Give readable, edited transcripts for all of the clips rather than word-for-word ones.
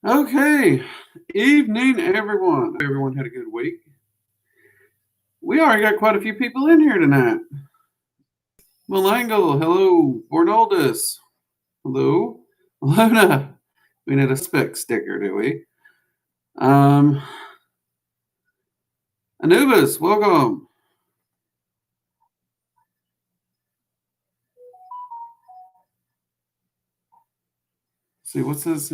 Okay, evening, everyone. Everyone had a good week. We already got quite a few people in here tonight. Malangle, hello. Bornoldus, hello. Luna, we need a spec sticker, do we? Anubis, welcome. Let's see, what's this?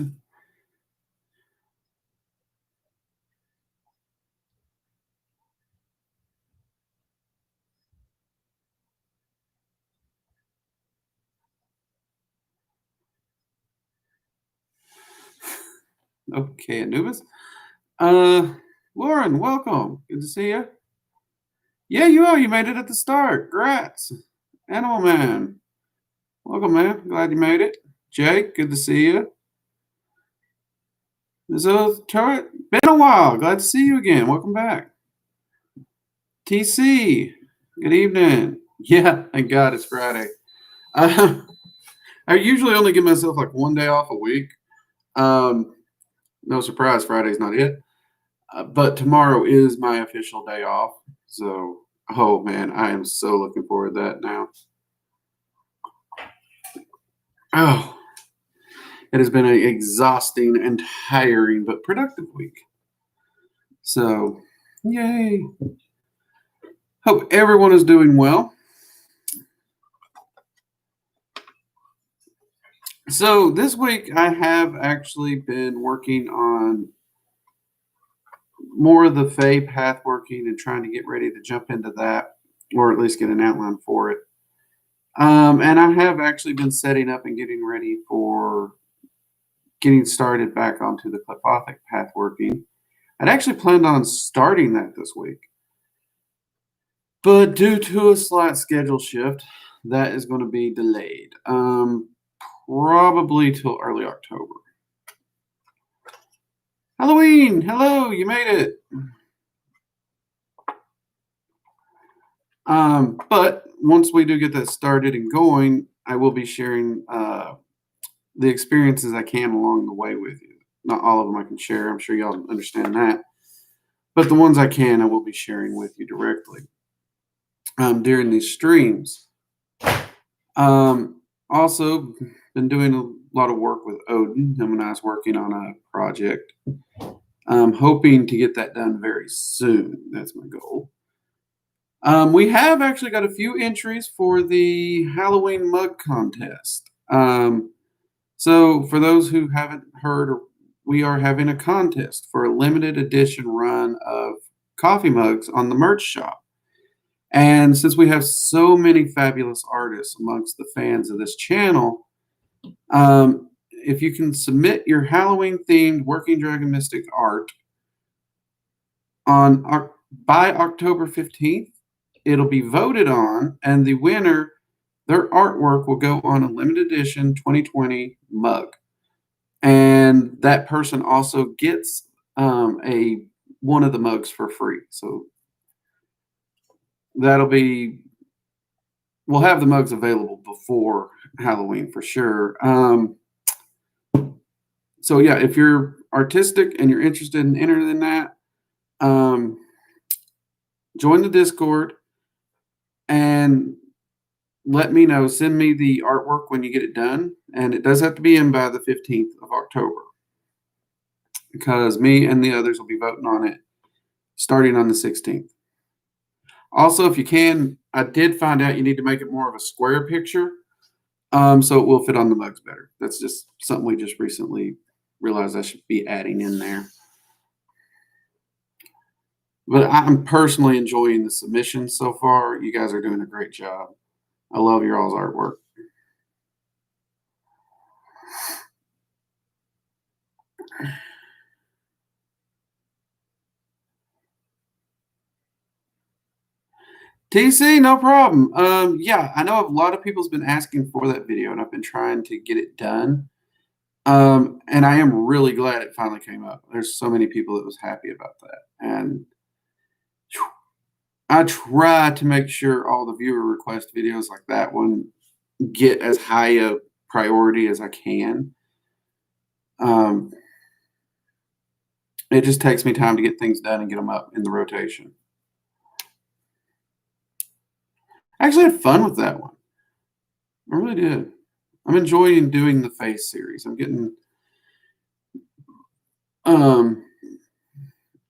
Okay, Anubis. Lauren, welcome. Good to see you. Yeah, you are. You made it at the start. Grats. Animal Man. Welcome, man. Glad you made it. Jake, good to see you. So, Turret, been a while. Glad to see you again. Welcome back. TC, good evening. Yeah, thank God it's Friday. I usually only give myself like one day off a week. No surprise, Friday's not it. But tomorrow is my official day off. So, oh man, I am so looking forward to that now. Oh, it has been an exhausting and tiring but productive week. So, yay. Hope everyone is doing well. So this week I have actually been working on more of the Fae path working and trying to get ready to jump into that, or at least get an outline for it. And I have actually been setting up and getting ready for getting started back onto the Clepothic path working. I'd actually planned on starting that this week. But due to a slight schedule shift, that is going to be delayed. Probably till early October. Halloween, hello, you made it. But once we do get that started and going, I will be sharing the experiences I can along the way with you. Not all of them I can share. I'm sure y'all understand that. But the ones I can, I will be sharing with you directly during these streams. Also, been doing a lot of work with Odin. Him and I was working on a project. I'm hoping to get that done very soon. That's my goal. We have actually got a few entries for the Halloween mug contest. So for those who haven't heard, we are having a contest for a limited edition run of coffee mugs on the merch shop. And since we have so many fabulous artists amongst the fans of this channel, if you can submit your Halloween-themed Working Dragon Mystic art by October 15th, it'll be voted on, and the winner, their artwork will go on a limited edition 2020 mug. And that person also gets one of the mugs for free. So that'll be, we'll have the mugs available before Halloween for sure. So yeah, if you're artistic and you're interested in entering that, join the Discord and let me know. Send me the artwork when you get it done. And it does have to be in by the 15th of October, because me and the others will be voting on it starting on the 16th. Also, if you can, I did find out you need to make it more of a square picture, so it will fit on the mugs better. That's just something we just recently realized I should be adding in there. But I'm personally enjoying the submissions so far. You guys are doing a great job. I love your all's artwork. TC, no problem. Yeah, I know a lot of people's been asking for that video, and I've been trying to get it done. And I am really glad it finally came up. There's so many people that was happy about that. And I try to make sure all the viewer request videos like that one get as high a priority as I can. It just takes me time to get things done and get them up in the rotation. I actually had fun with that one. I really did. I'm enjoying doing the face series. I'm getting, um,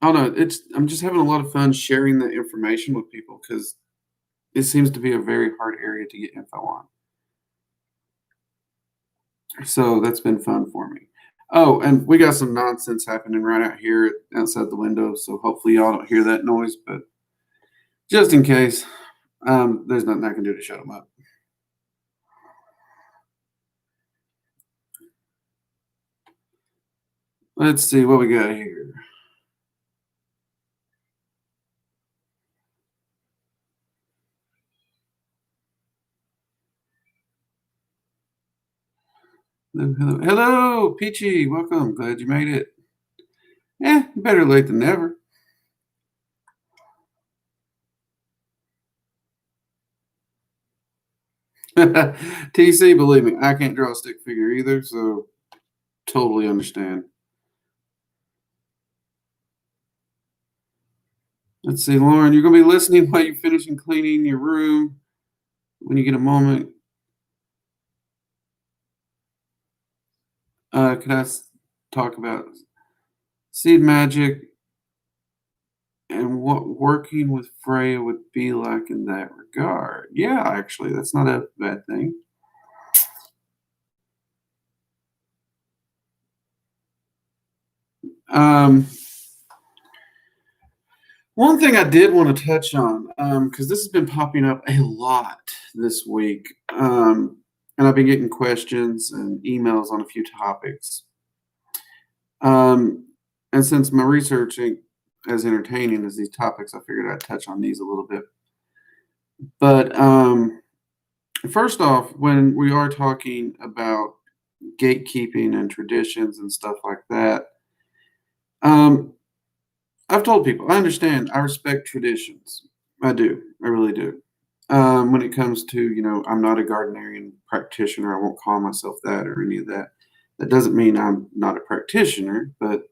I don't know. I'm just having a lot of fun sharing the information with people because it seems to be a very hard area to get info on. So that's been fun for me. Oh, and we got some nonsense happening right out here outside the window. So hopefully y'all don't hear that noise, but just in case, there's nothing I can do to shut them up. Let's see what we got here. Hello, hello, hello, Peachy. Welcome. Glad you made it. Yeah, better late than never. TC, believe me, I can't draw a stick figure either, so totally understand. Let's see, Lauren, you're going to be listening while you're finishing cleaning your room when you get a moment. Could I talk about seed magic and what working with Freya would be like in that regard? Yeah, actually, that's not a bad thing. One thing I did want to touch on, because this has been popping up a lot this week, and I've been getting questions and emails on a few topics. And since my research ain't as entertaining as these topics, I figured I'd touch on these a little bit. But first off, when we are talking about gatekeeping and traditions and stuff like that, I've told people I understand. I respect traditions. I do. I really do. When it comes to, I'm not a Gardnerian practitioner. I won't call myself that or any of that. That doesn't mean I'm not a practitioner, but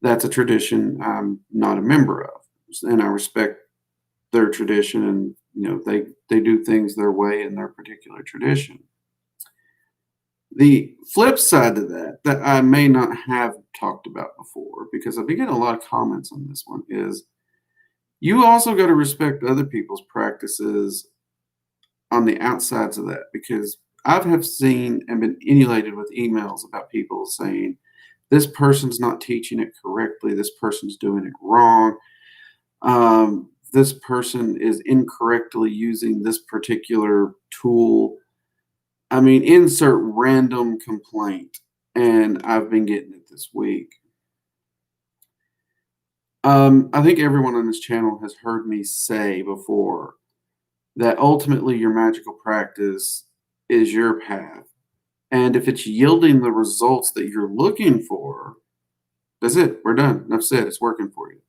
that's a tradition I'm not a member of, and I respect their tradition. And they do things their way in their particular tradition. The flip side to that I may not have talked about before, because I've been getting a lot of comments on this one, is you also got to respect other people's practices on the outsides of that, because I have seen and been inundated with emails about people saying this person's not teaching it correctly, this person's doing it wrong, this person is incorrectly using this particular tool. I mean, insert random complaint, and I've been getting it this week. I think everyone on this channel has heard me say before that ultimately your magical practice is your path. And if it's yielding the results that you're looking for, that's it. We're done. Enough said. It's working for you.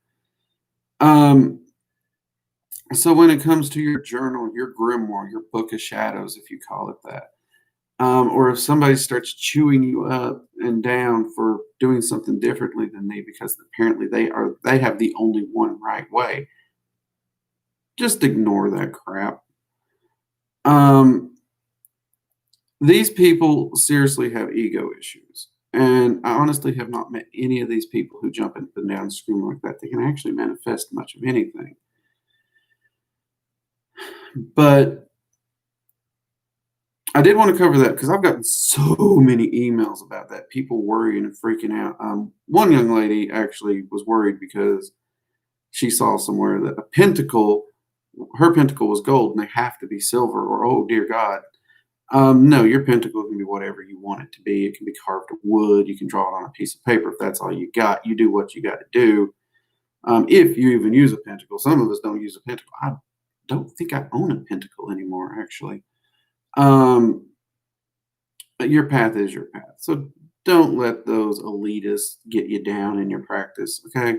So when it comes to your journal, your grimoire, your book of shadows, if you call it that, or if somebody starts chewing you up and down for doing something differently than me because apparently they have the only one right way, just ignore that crap. These people seriously have ego issues, and I honestly have not met any of these people who jump up and down screaming like that. They can actually manifest much of anything. But I did want to cover that because I've gotten so many emails about that. People worrying and freaking out. One young lady actually was worried because she saw somewhere that her pentacle was gold and they have to be silver, or oh dear God. No, your pentacle can be whatever you want it to be. It can be carved of wood. You can draw it on a piece of paper if that's all you got. You do what you got to do. If you even use a pentacle, some of us don't use a pentacle. I don't think I own a pentacle anymore, actually. But your path is your path. So don't let those elitists get you down in your practice, okay?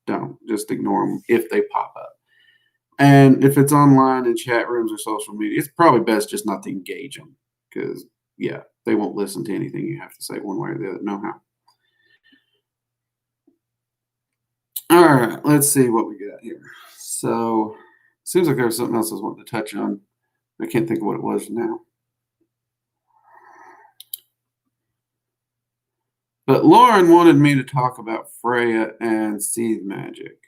Don't. Just ignore them if they pop up. And if it's online in chat rooms or social media, it's probably best just not to engage them, because, yeah, they won't listen to anything you have to say one way or the other. No how. All right, let's see what we got here. So, seems like there was something else I was wanting to touch on. I can't think of what it was now. But Lauren wanted me to talk about Freya and Seed Magic.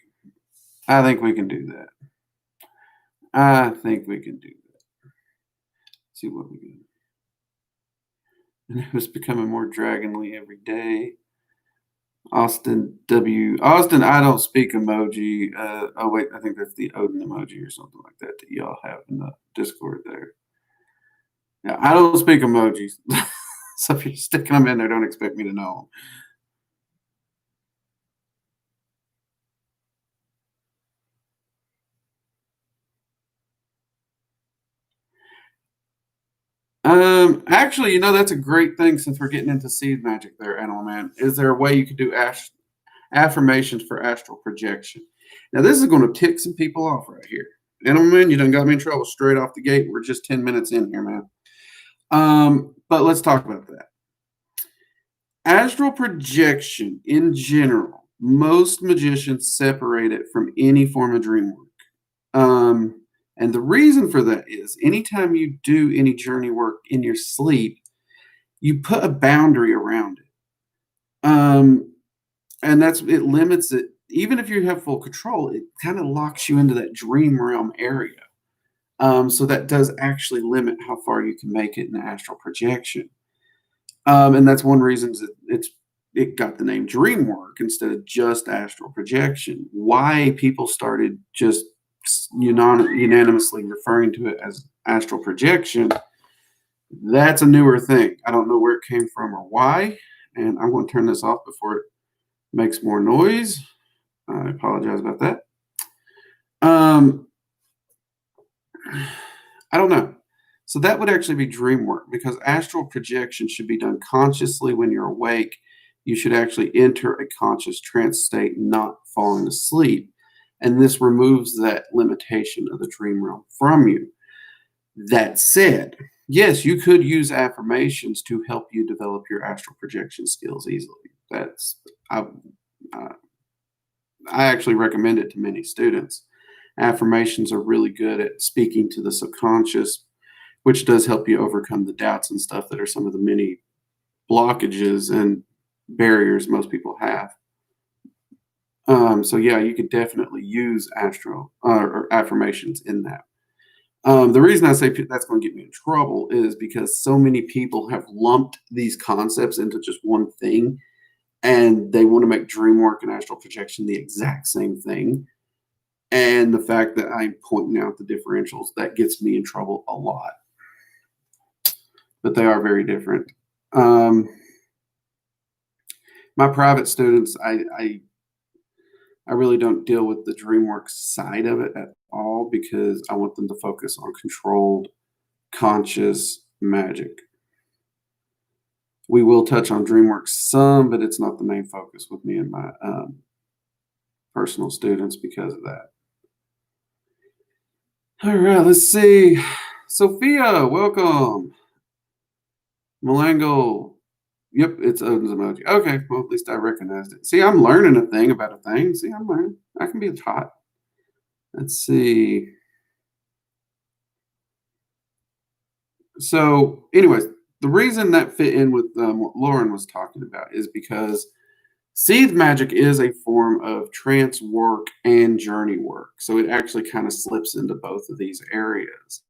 I think we can do that. I think we can do that. See what we can. And it was becoming more dragonly every day. Austin W. Austin, I don't speak emoji. Oh wait, I think that's the Odin emoji or something like that that y'all have in the Discord there. Yeah, I don't speak emojis. So if you're sticking them in there, don't expect me to know them. Actually, that's a great thing since we're getting into seed magic there, Animal Man. Is there a way you could do affirmations for astral projection? Now, this is going to tick some people off right here. Animal Man, you done got me in trouble straight off the gate. We're just 10 minutes in here, man. But let's talk about that. Astral projection in general, most magicians separate it from any form of dream work. And the reason for that is anytime you do any journey work in your sleep, you put a boundary around it. And it limits it. Even if you have full control, it kind of locks you into that dream realm area. So that does actually limit how far you can make it in astral projection. And that's one reason it got the name dream work instead of just astral projection. Why people started just unanimously referring to it as astral projection, that's a newer thing. I don't know where it came from or why. And I'm going to turn this off before it makes more noise. I apologize about that. I don't know. So that would actually be dream work because astral projection should be done consciously when you're awake. You should actually enter a conscious trance state, not falling asleep. And this removes that limitation of the dream realm from you. That said, yes, you could use affirmations to help you develop your astral projection skills easily. I actually recommend it to many students. Affirmations are really good at speaking to the subconscious, which does help you overcome the doubts and stuff that are some of the many blockages and barriers most people have. So yeah, you could definitely use astral or affirmations in that. The reason I say that's going to get me in trouble is because so many people have lumped these concepts into just one thing, and they want to make dream work and astral projection the exact same thing. And the fact that I'm pointing out the differentials, that gets me in trouble a lot. But they are very different. My private students, I really don't deal with the DreamWorks side of it at all because I want them to focus on controlled, conscious magic. We will touch on DreamWorks some, but it's not the main focus with me and my personal students because of that. All right, let's see. Sophia, welcome. Malango. Yep, it's Odin's emoji. Okay, well, at least I recognized it. See, I'm learning a thing about a thing. See, I'm learning. I can be taught. Let's see. So, anyways, the reason that fit in with what Lauren was talking about is because seed magic is a form of trance work and journey work. So it actually kind of slips into both of these areas.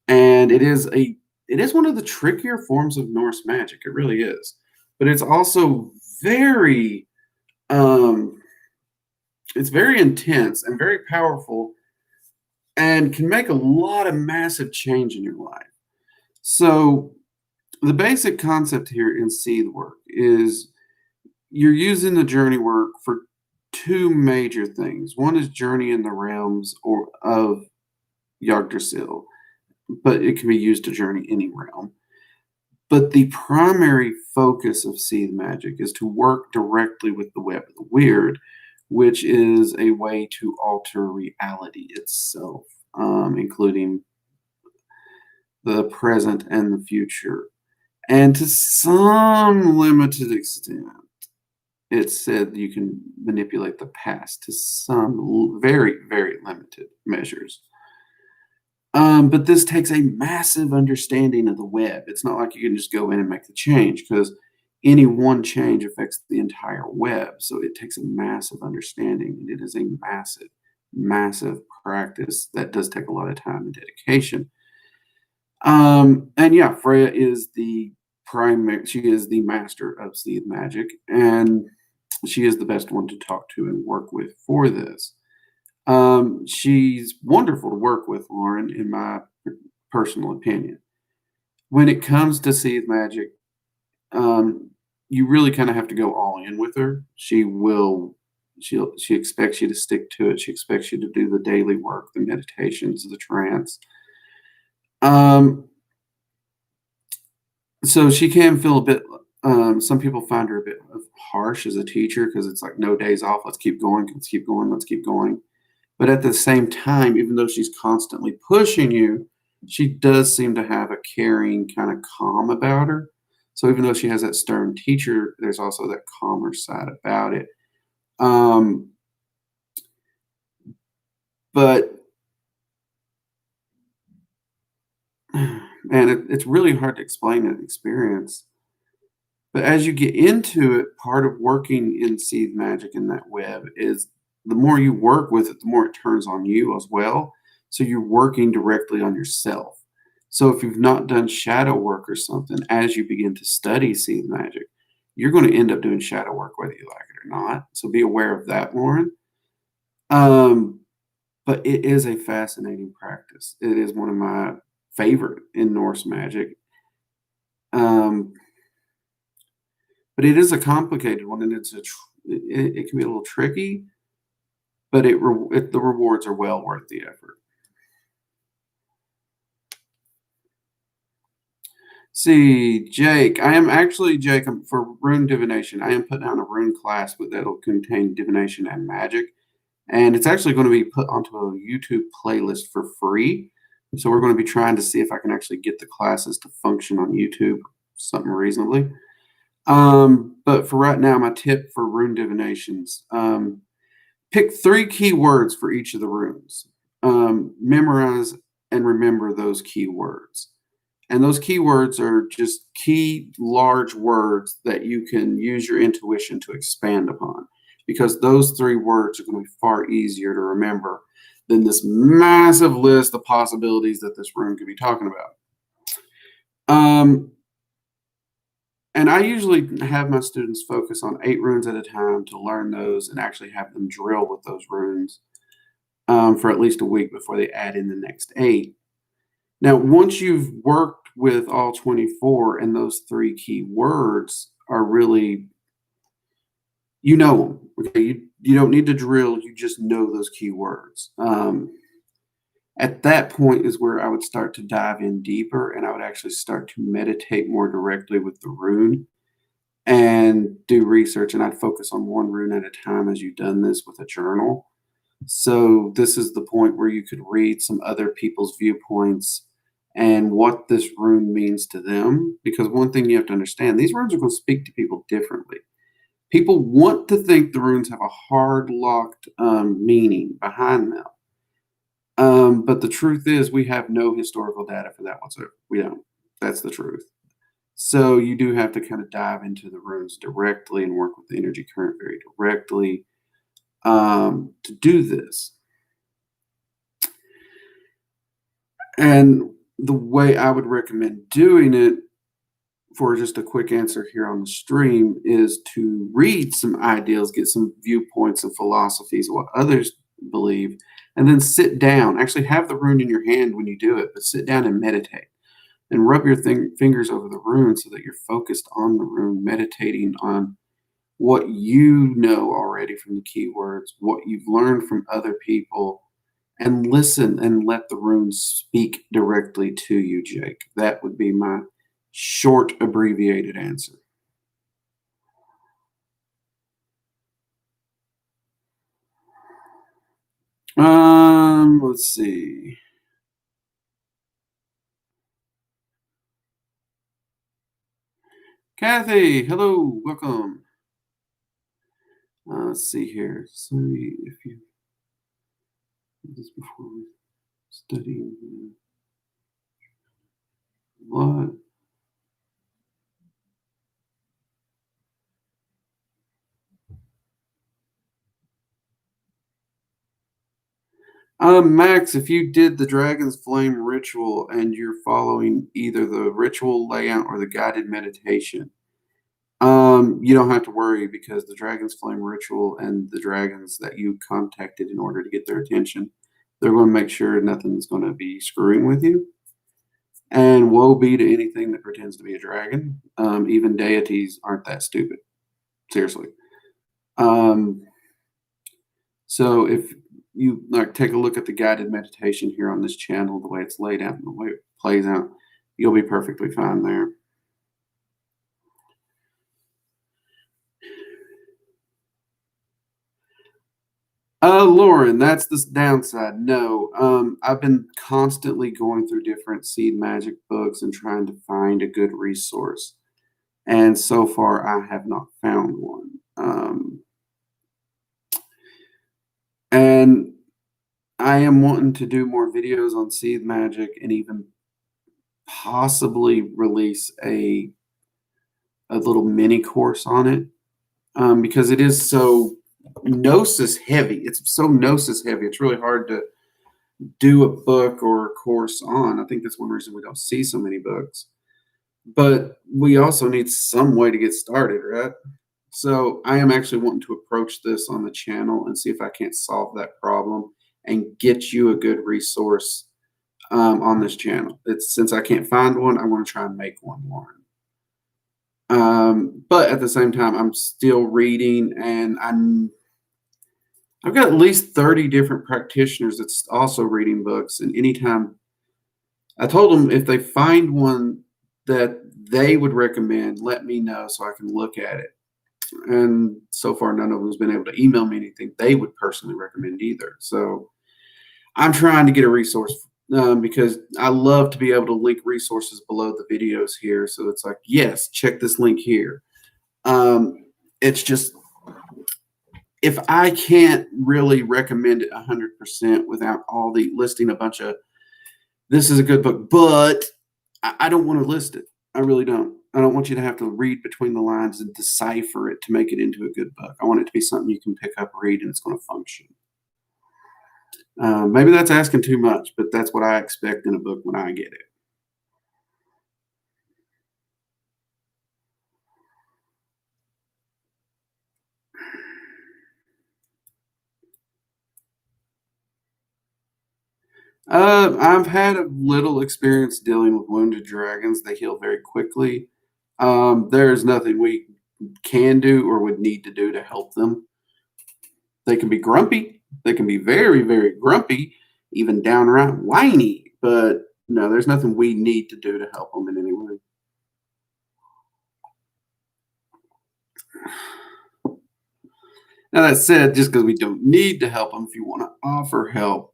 And it is one of the trickier forms of Norse magic. It really is. But it's also very it's very intense and very powerful and can make a lot of massive change in your life. So the basic concept here in seed work is you're using the journey work for two major things. One is journey in the realms of Yggdrasil, but it can be used to journey any realm. But the primary focus of seed magic is to work directly with the web of the weird, which is a way to alter reality itself, including the present and the future. And to some limited extent, it said you can manipulate the past to some very, very limited measures. But this takes a massive understanding of the web. It's not like you can just go in and make the change because any one change affects the entire web. So it takes a massive understanding, and it is a massive, massive practice that does take a lot of time and dedication. And yeah, Freya is the primary, she is the master of seed magic, and she is the best one to talk to and work with for this. She's wonderful to work with, Lauren, in my personal opinion. When it comes to seed magic, um, you really kind of have to go all in with her. She expects you to stick to it. She expects you to do the daily work, the meditations, the trance. Um, so she can feel a bit. Some people find her a bit harsh as a teacher because it's like no days off. Let's keep going. Let's keep going. Let's keep going. But at the same time, even though she's constantly pushing you, she does seem to have a caring kind of calm about her. So even though she has that stern teacher, there's also that calmer side about it. Um, but man, it's really hard to explain that experience. But as you get into it, part of working in seed magic in that web is the more you work with it, the more it turns on you as well. So you're working directly on yourself. So if you've not done shadow work or something, as you begin to study seed magic, you're going to end up doing shadow work whether you like it or not. So be aware of that, Lauren. Um, but it is a fascinating practice. It is one of my favorite in Norse magic. Um, but it is a complicated one, and it can be a little tricky, but the rewards are well worth the effort. See, Jake, I am actually, Jake, for rune divination. I am putting out a rune class that'll contain divination and magic, and it's actually going to be put onto a YouTube playlist for free. So we're going to be trying to see if I can actually get the classes to function on YouTube, something reasonably. But for right now, my tip for rune divinations: pick 3 key words for each of the runes. Memorize and remember those keywords. And those keywords are just key large words that you can use your intuition to expand upon, because those 3 words are going to be far easier to remember than this massive list of possibilities that this rune could be talking about. And I usually have my students focus on 8 runes at a time to learn those and actually have them drill with those runes for at least a week before they add in the next 8. Now, once you've worked with all 24 and those 3 key words are really, you know them. Okay, you don't need to drill. You just know those key words. At that point is where I would start to dive in deeper, and I would actually start to meditate more directly with the rune and do research. And I'd focus on one rune at a time as you've done this with a journal. So this is the point where you could read some other people's viewpoints and what this rune means to them. Because one thing you have to understand, these runes are going to speak to people differently. People want to think the runes have a hard locked meaning behind them. But the truth is, we have no historical data for that whatsoever. We don't. That's the truth. So you do have to kind of dive into the runes directly and work with the energy current very directly to do this. And the way I would recommend doing it, for just a quick answer here on the stream, is to read some ideals, get some viewpoints and philosophies of what others believe, and then sit down. Actually, have the rune in your hand when you do it, but sit down and meditate and rub your fingers over the rune so that you're focused on the rune, meditating on what you know already from the keywords, what you've learned from other people, and listen and let the runes speak directly to you, Jake. That would be my short, abbreviated answer. Let's see. Kathy, hello, welcome. let's see here. Sorry if you did this before we studying what. Max, if you did the Dragon's Flame ritual and you're following either the ritual layout or the guided meditation, you don't have to worry because the Dragon's Flame ritual and the dragons that you contacted in order to get their attention, they're going to make sure nothing's going to be screwing with you. And woe be to anything that pretends to be a dragon. Even deities aren't that stupid. Seriously. So if you like take a look at the guided meditation here on this channel, the way it's laid out and the way it plays out, you'll be perfectly fine there. Lauren, that's the downside. No, I've been constantly going through different seed magic books and trying to find a good resource. And so far, I have not found one. And I am wanting to do more videos on seed magic and even possibly release a little mini course on it because it is so gnosis heavy. It's so gnosis heavy. It's really hard to do a book or a course on. I think that's one reason we don't see so many books. But we also need some way to get started, right? So I am actually wanting to approach this on the channel and see if I can't solve that problem and get you a good resource on this channel. Since I can't find one, I want to try and make one, Lauren. But at the same time, I'm still reading, and I've got at least 30 different practitioners that's also reading books. And anytime I told them if they find one that they would recommend, let me know so I can look at it. And so far, none of them has been able to email me anything they would personally recommend either. So I'm trying to get a resource because I love to be able to link resources below the videos here. So it's like, yes, check this link here. It's just, if I can't really recommend it 100% without all the listing a bunch of, this is a good book, but I don't want to list it. I really don't. I don't want you to have to read between the lines and decipher it to make it into a good book. I want it to be something you can pick up, read, and it's going to function. Maybe that's asking too much, but that's what I expect in a book when I get it. I've had a little experience dealing with wounded dragons. They heal very quickly. There's nothing we can do or would need to do to help them. They can be grumpy. They can be very, very grumpy, even downright whiny. But no, there's nothing we need to do to help them in any way. Now, that said, just because we don't need to help them, if you want to offer help,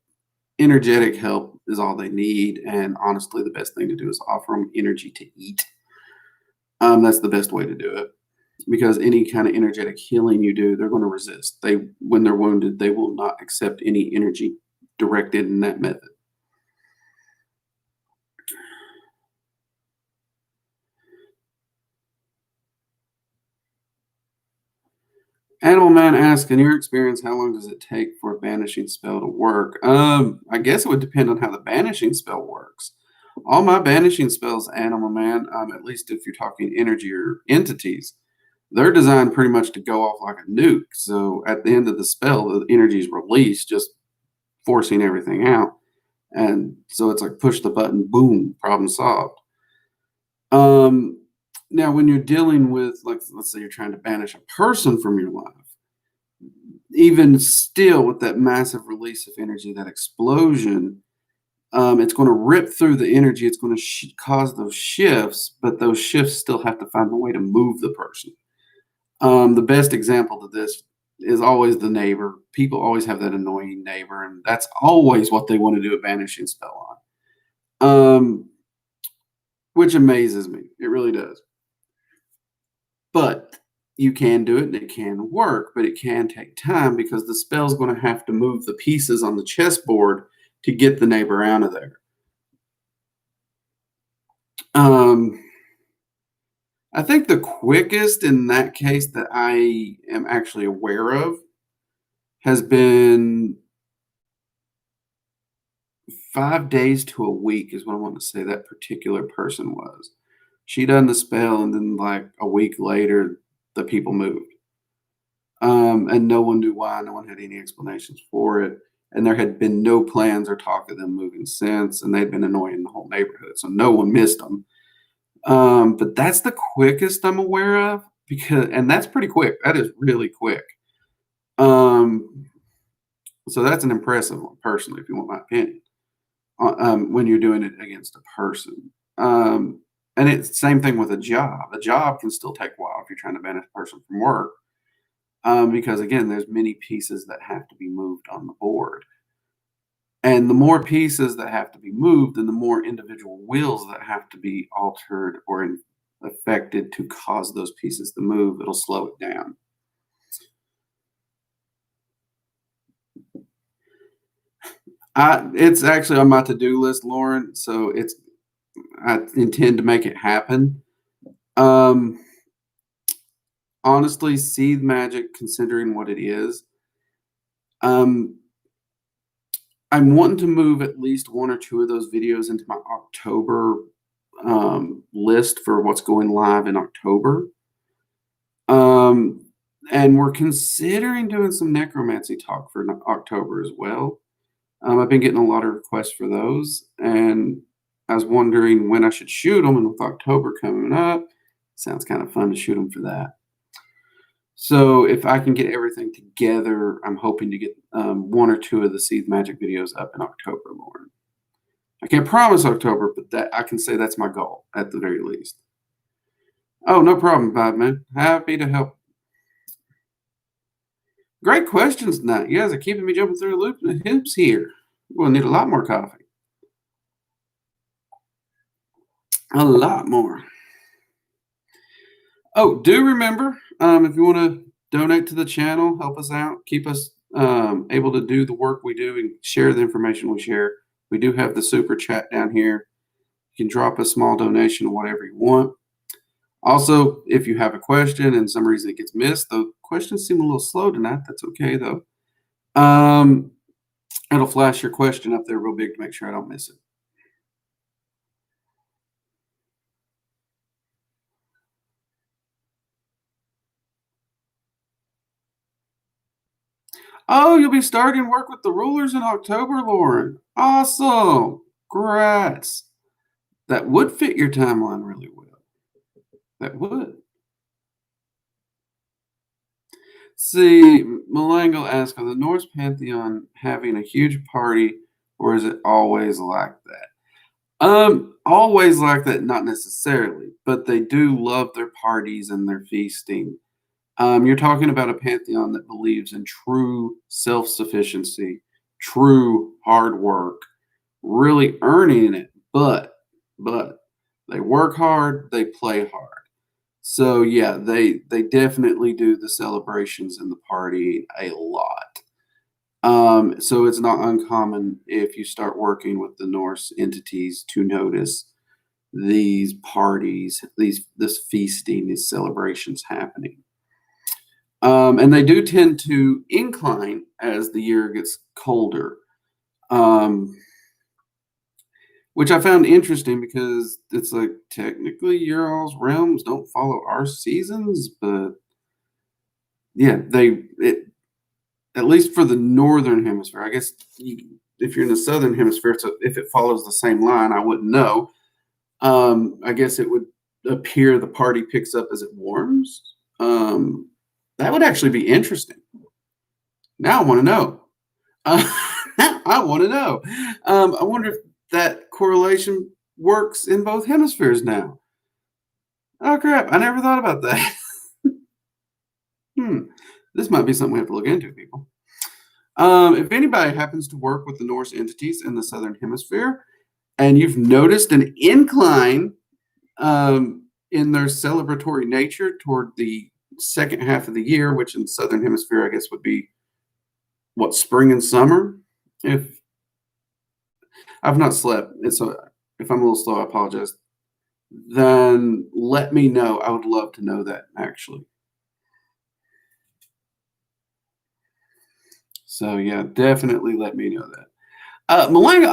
energetic help is all they need. And honestly, the best thing to do is offer them energy to eat. That's the best way to do it. Because any kind of energetic healing you do, they're going to resist. When they're wounded, they will not accept any energy directed in that method. Animal Man asks, in your experience, how long does it take for a banishing spell to work? I guess it would depend on how the banishing spell works. All my banishing spells, Animal Man, at least if you're talking energy or entities, they're designed pretty much to go off like a nuke. So at the end of the spell, the energy is released, just forcing everything out. And so it's like push the button, boom, problem solved. Now, when you're dealing with, like, let's say you're trying to banish a person from your life, even still with that massive release of energy, that explosion, it's going to rip through the energy. It's going to cause those shifts, but those shifts still have to find a way to move the person. The best example of this is always the neighbor. People always have that annoying neighbor, and that's always what they want to do a banishing spell on, which amazes me. It really does. But you can do it and it can work, but it can take time because the spell's going to have to move the pieces on the chessboard to get the neighbor out of there. I think the quickest in that case that I am actually aware of has been 5 days to a week is what I want to say that particular person was. She done the spell, and then like a week later, the people moved. And no one knew why. No one had any explanations for it. And there had been no plans or talk of them moving since, and they'd been annoying the whole neighborhood. So no one missed them. But that's the quickest I'm aware of and that's pretty quick. That is really quick. Um, so that's an impressive one, personally, if you want my opinion, when you're doing it against a person. And it's the same thing with a job. A job can still take a while if you're trying to ban a person from work, because again, there's many pieces that have to be moved on the board. And the more pieces that have to be moved, and the more individual wills that have to be altered or affected to cause those pieces to move, it'll slow it down. It's actually on my to-do list, Lauren, so I intend to make it happen. Honestly, Seed Magic, considering what it is, I'm wanting to move at least 1 or 2 of those videos into my October list for what's going live in October. And we're considering doing some necromancy talk for October as well. I've been getting a lot of requests for those, and I was wondering when I should shoot them. And with October coming up, sounds kind of fun to shoot them for that. So if I can get everything together, I'm hoping to get 1 or 2 of the Seed Magic videos up in October, Lauren. I can't promise October, but that I can say that's my goal at the very least. Oh, no problem, Bob, man. Happy to help. Great questions tonight. You guys are keeping me jumping through the loop and the hoops here. We'll need a lot more coffee. A lot more. Oh, do remember, if you want to donate to the channel, help us out, keep us able to do the work we do and share the information we share, we do have the super chat down here. You can drop a small donation or whatever you want. Also, if you have a question and some reason it gets missed, the questions seem a little slow tonight. That's okay, though. It'll flash your question up there real big to make sure I don't miss it. Oh, you'll be starting work with the rulers in October, Lauren. Awesome. Congrats. That would fit your timeline really well. That would. See, Malango asks, are the Norse Pantheon having a huge party, or is it always like that? Always like that, not necessarily, but they do love their parties and their feasting. You're talking about a pantheon that believes in true self-sufficiency, true hard work, really earning it, but they work hard, they play hard. So yeah, they definitely do the celebrations and the party a lot. So it's not uncommon if you start working with the Norse entities to notice these parties, this feasting, these celebrations happening. And they do tend to incline as the year gets colder, which I found interesting because it's like technically your all's realms don't follow our seasons, but yeah, at least for the northern hemisphere. I guess if you're in the southern hemisphere, so if it follows the same line, I wouldn't know. I guess it would appear the party picks up as it warms. That would actually be interesting. Now I want to know. I want to know. I wonder if that correlation works in both hemispheres now. Oh crap! I never thought about that. This might be something we have to look into, people. If anybody happens to work with the Norse entities in the southern hemisphere, and you've noticed an incline in their celebratory nature toward the second half of the year, which in the Southern Hemisphere, I guess, would be what, spring and summer. If I've not slept, so if I'm a little slow, I apologize. Then let me know. I would love to know that actually. So yeah, definitely let me know that. Malanga,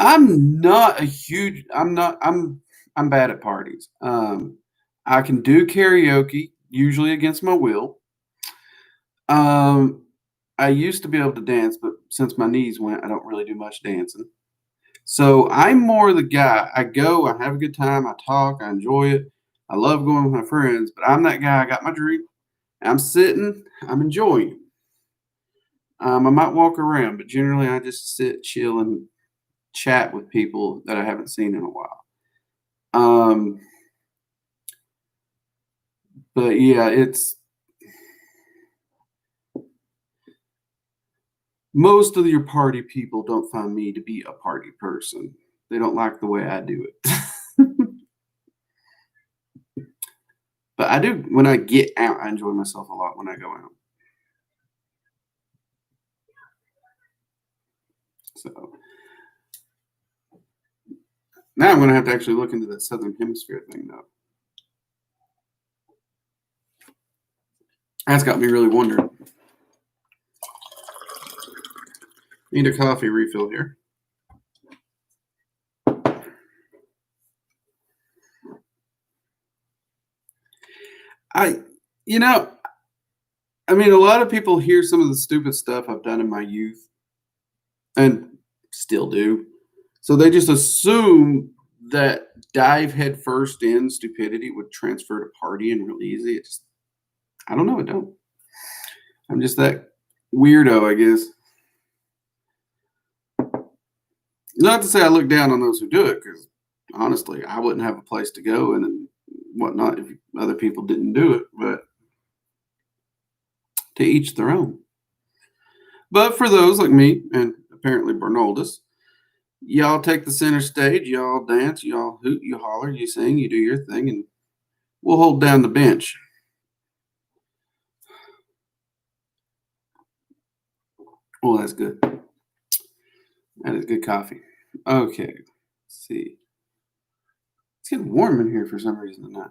I'm bad at parties. I can do karaoke, usually against my will. Um, I used to be able to dance, but since my knees went, I don't really do much dancing. So I'm more the guy. I go, I have a good time, I talk, I enjoy it. I love going with my friends, but I'm that guy. I got my drink, I'm sitting, I'm enjoying it. I might walk around, but generally I just sit, chill, and chat with people that I haven't seen in a while. Um, but yeah, it's most of your party people don't find me to be a party person. They don't like the way I do it. But I do when I get out, I enjoy myself a lot when I go out. So now I'm gonna have to actually look into that Southern Hemisphere thing though. That's got me really wondering. Need a coffee refill here. I, you know, I mean, a lot of people hear some of the stupid stuff I've done in my youth and still do. So they just assume that dive headfirst in stupidity would transfer to partying real easy. It just, I don't know. It don't. I'm just that weirdo, I guess. Not to say I look down on those who do it, because honestly, I wouldn't have a place to go and whatnot if other people didn't do it. But to each their own. But for those like me and apparently Bernoldus, y'all take the center stage, y'all dance, y'all hoot, you holler, you sing, you do your thing, and we'll hold down the bench. Oh, that's good. That is good coffee. Okay, let's see. It's getting warm in here for some reason tonight.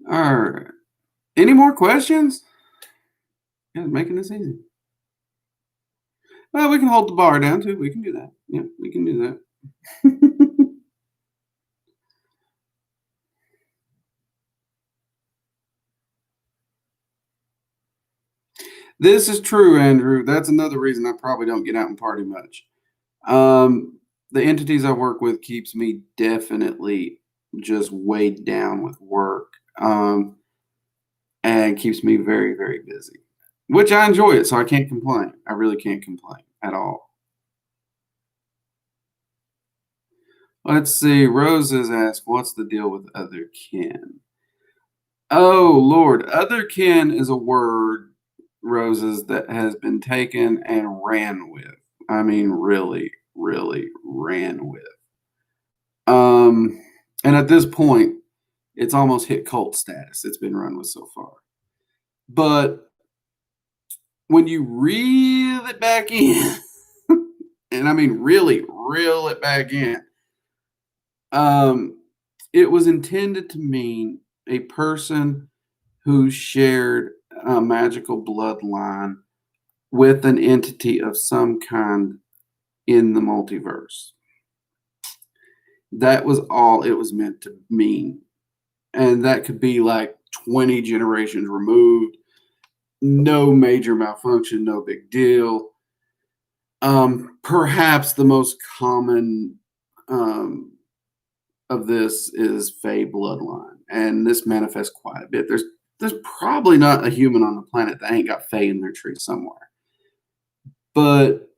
All right. Any more questions? Yeah, making this easy. Well, we can hold the bar down too. We can do that. Yeah, we can do that. This is true, Andrew. That's another reason I probably don't get out and party much. The entities I work with keeps me definitely just weighed down with work, and keeps me very, very busy, which I enjoy it. So I can't complain. I really can't complain at all. Let's see. Roses asked, "What's the deal with other kin?" Oh Lord, other kin is a word, Roses, that has been taken and ran with. I mean, really, really ran with. Um, and at this point, it's almost hit cult status. It's been run with so far. But when you reel it back in, and I mean really reel it back in, um, it was intended to mean a person who shared a magical bloodline with an entity of some kind in the multiverse. That was all it was meant to mean. And that could be like 20 generations removed, no major malfunction, no big deal. Perhaps the most common of this is Fey bloodline, and this manifests quite a bit. There's probably not a human on the planet that ain't got Fey in their tree somewhere, but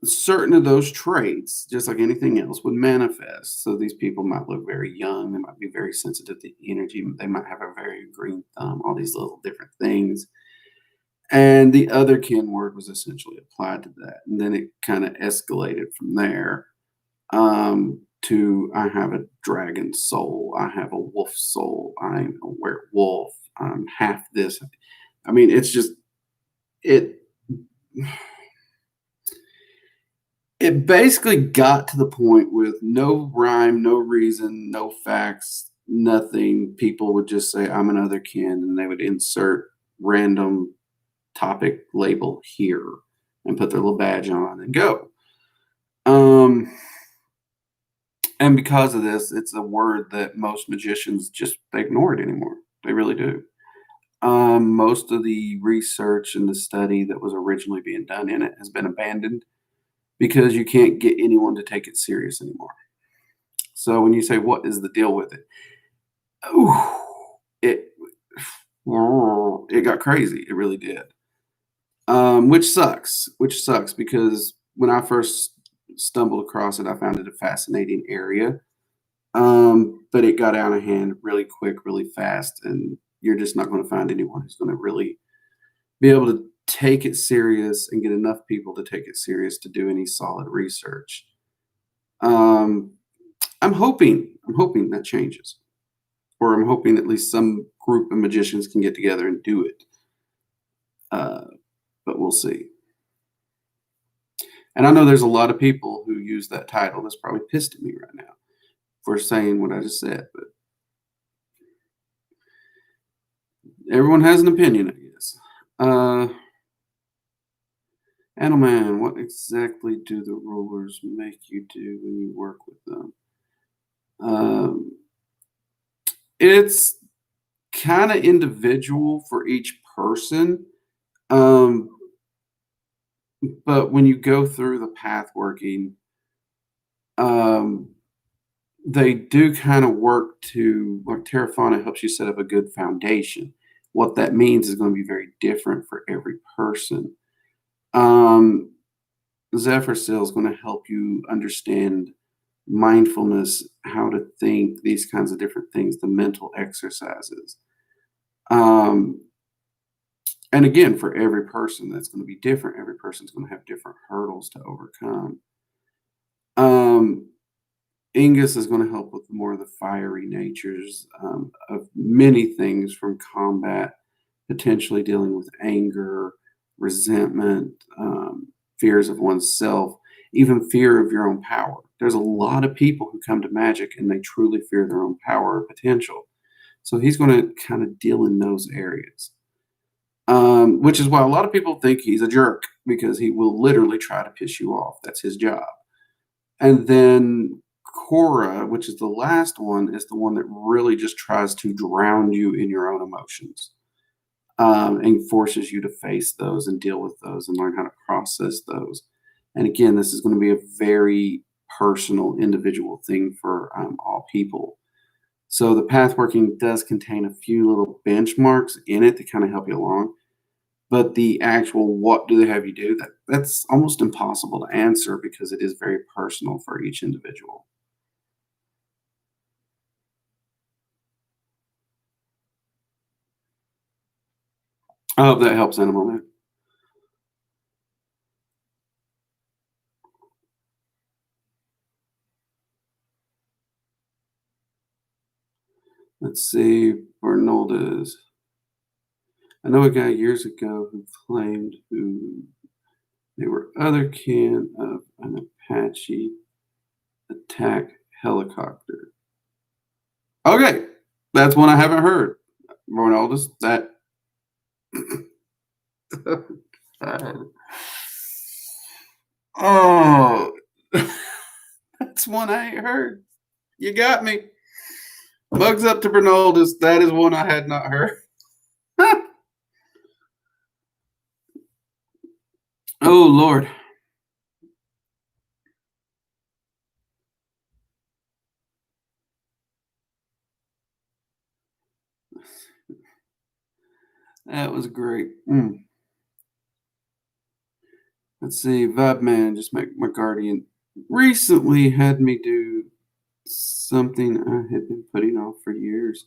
certain of those traits, just like anything else, would manifest. So these people might look very young. They might be very sensitive to energy. They might have a very green thumb. All these little different things. And the other kin word was essentially applied to that, and then it kind of escalated from there to I have a dragon soul, I have a wolf soul, I'm a werewolf, I'm half this. I mean, it's just it it basically got to the point with no rhyme, no reason, no facts, nothing. People would just say, I'm another kin, and they would insert random topic label here and put their little badge on and go. And because of this, it's a word that most magicians just they ignore it anymore. They really do. Most of the research and the study that was originally being done in it has been abandoned because you can't get anyone to take it serious anymore. So when you say, what is the deal with it? Ooh, it it got crazy. It really did. Which sucks. Which sucks because when I first stumbled across it, I found it a fascinating area. But it got out of hand really quick, really fast, and you're just not going to find anyone who's going to really be able to take it serious and get enough people to take it serious to do any solid research. Um, I'm hoping that changes, or I'm hoping at least some group of magicians can get together and do it. Uh, but we'll see. And I know there's a lot of people who use that title that's probably pissed at me right now for saying what I just said, but everyone has an opinion, I guess. Animalman, what exactly do the rulers make you do when you work with them? It's kind of individual for each person. Um, but when you go through the path working, um, they do kind of work to, like Terrafauna helps you set up a good foundation. What that means is going to be very different for every person. Um, Zephyr Seal is going to help you understand mindfulness, how to think, these kinds of different things, the mental exercises. Um, and again, for every person, that's going to be different. Every person's going to have different hurdles to overcome. Um, Ingus is going to help with more of the fiery natures of many things from combat, potentially dealing with anger, resentment, fears of oneself, even fear of your own power. There's a lot of people who come to Magick and they truly fear their own power or potential. So he's going to kind of deal in those areas, which is why a lot of people think he's a jerk because he will literally try to piss you off. That's his job. And then Cora, which is the last one, is the one that really just tries to drown you in your own emotions, and forces you to face those and deal with those and learn how to process those. And again, this is going to be a very personal, individual thing for all people. So the path working does contain a few little benchmarks in it to kind of help you along. But the actual what do they have you do, that's almost impossible to answer because it is very personal for each individual. I hope that helps, Animal Man. Let's see, Bernaldez. I know a guy years ago who claimed they were other kin of an Apache attack helicopter. Okay, that's one I haven't heard. Bernaldez, that. Oh, that's one I ain't heard. You got me. Bugs up to Bernaldez. That is one I had not heard. Oh, Lord. That was great. Let's see. Vibe Man, just make my guardian, recently had me do something I had been putting off for years.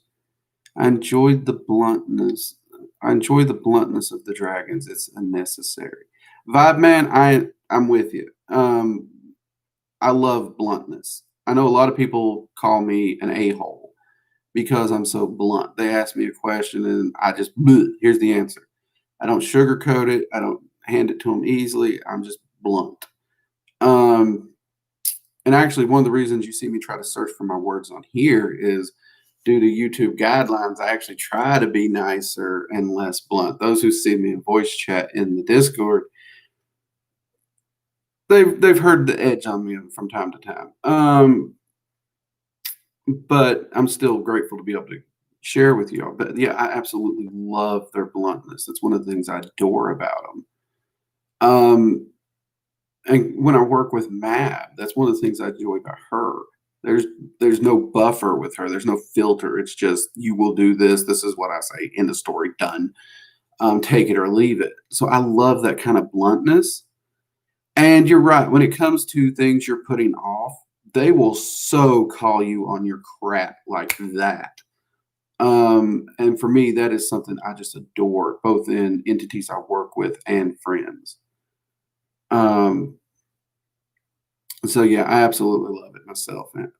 I enjoyed the bluntness. I enjoy the bluntness of the dragons. It's unnecessary. Vibe Man, I'm with you. I love bluntness. I know a lot of people call me an a-hole because I'm so blunt. They ask me a question and I just, "Bleh, here's the answer. I don't sugarcoat it. I don't hand it to them easily. I'm just blunt. Um, and actually, one of the reasons you see me try to search for my words on here is due to YouTube guidelines. I actually try to be nicer and less blunt. Those who see me in voice chat in the Discord, they've heard the edge on me from time to time. But I'm still grateful to be able to share with you all. But yeah, I absolutely love their bluntness. It's one of the things I adore about them. And when I work with Mab, that's one of the things I enjoy about her. There's there's no buffer with her. There's no filter. It's just you will do this. This is what I say. End of story. Done. Take it or leave it. So I love that kind of bluntness. And you're right. When it comes to things you're putting off, they will so call you on your crap like that. And for me, that is something I just adore, both in entities I work with and friends. Um, so yeah, I absolutely love it myself, man.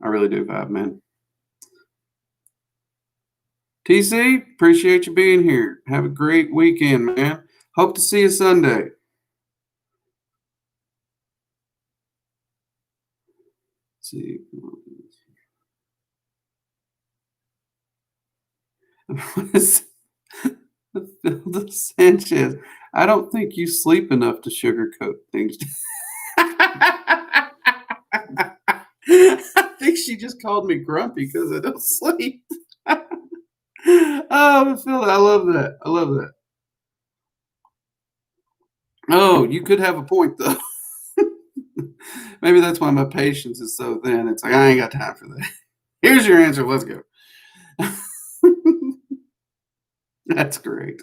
I really do, vibe, man. TC, appreciate you being here. Have a great weekend, man. Hope to see you Sunday. Let's see. What is Phil Sanchez? I don't think you sleep enough to sugarcoat things. I think she just called me grumpy because I don't sleep. Oh, Phil, I love that. I love that. Oh, you could have a point though. Maybe that's why my patience is so thin. It's like I ain't got time for that. Here's your answer. Let's go. That's great.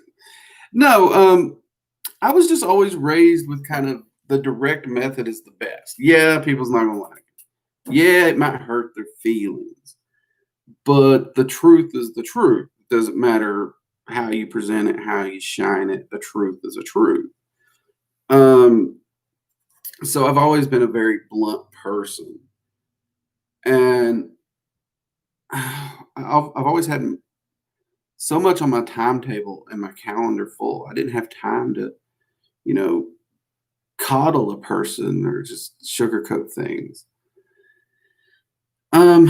No, I was just always raised with kind of the direct method is the best. Yeah, people's not gonna like it. Yeah, it might hurt their feelings, but the truth is the truth. It doesn't matter how you present it, how you shine it. The truth is a truth. Um, so I've always been a very blunt person, and I've always had so much on my timetable and my calendar full. I didn't have time to, you know, coddle a person or just sugarcoat things. Um,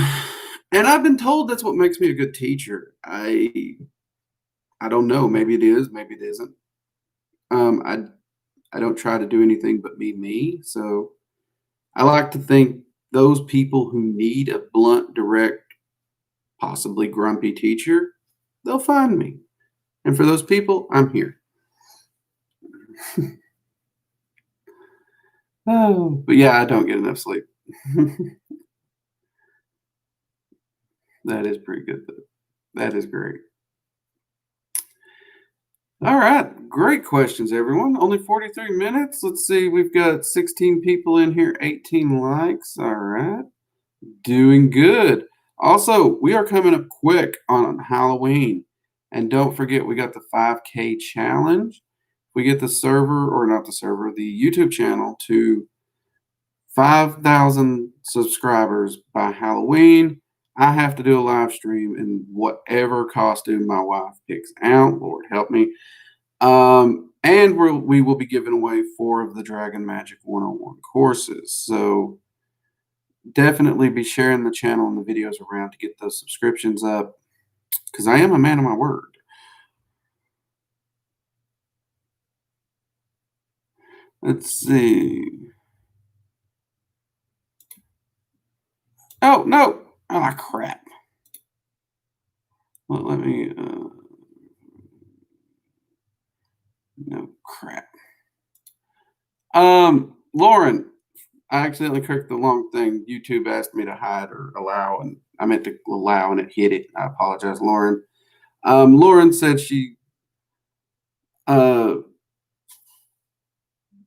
and I've been told that's what makes me a good teacher. I don't know. Maybe it is. Maybe it isn't. Um, I I don't try to do anything but be me. So I like to think those people who need a blunt, direct, possibly grumpy teacher, they'll find me. And for those people, I'm here. Oh, but yeah, I don't get enough sleep. That is pretty good, though. That is great. All right. Great questions, everyone. Only 43 minutes. Let's see. We've got 16 people in here, 18 likes. All right. Doing good. Also, we are coming up quick on Halloween. And don't forget, we got the 5K challenge. We get the server, or not the server, the YouTube channel to 5,000 subscribers by Halloween. I have to do a live stream in whatever costume my wife picks out. Lord help me. And we will be giving away 4 of the Dragon Magic 101 courses. So definitely be sharing the channel and the videos around to get those subscriptions up because I am a man of my word. Let's see. Oh, no. Oh, crap. Well, let me. No, crap. Lauren, I accidentally clicked the long thing. YouTube asked me to hide or allow, and I meant to allow, and it hit it. I apologize, Lauren. Lauren said she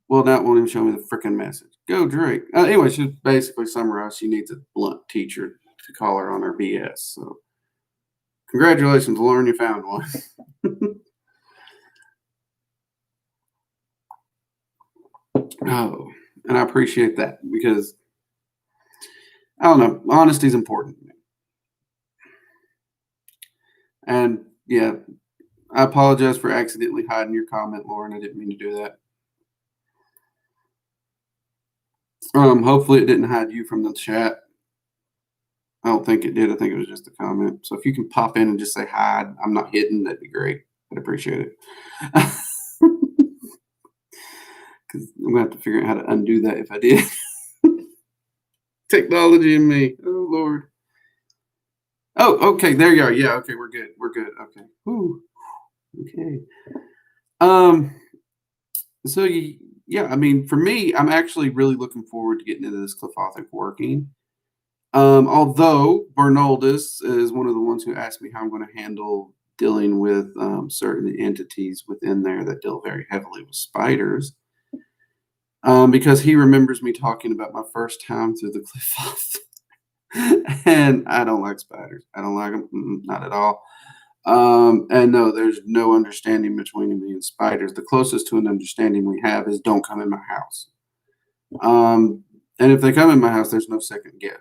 well, that won't even show me the freaking message. Go Drake. Anyway, she basically summarized she needs a blunt teacher to call her on her BS. So, congratulations, Lauren, you found one. Oh, and I appreciate that because I don't know. Honesty is important to me. And yeah, I apologize for accidentally hiding your comment, Lauren. I didn't mean to do that. Hopefully it didn't hide you from the chat. I don't think it did. I think it was just a comment. So if you can pop in and just say hi, I'm not hidden, that'd be great. I'd appreciate it. Because I'm gonna have to figure out how to undo that if I did. Technology and me. Oh Lord. Oh, okay. There you are. Yeah. Okay, we're good. We're good. Okay. Ooh. Okay. Um. So yeah, I mean, for me, I'm actually really looking forward to getting into this Clefothic working. Although Bernaldus is one of the ones who asked me how I'm going to handle dealing with certain entities within there that deal very heavily with spiders. Because he remembers me talking about my first time through the Cliff and I don't like spiders. I don't like them, not at all. And no, there's no understanding between me and spiders. The closest to an understanding we have is don't come in my house. And if they come in my house, there's no second guess.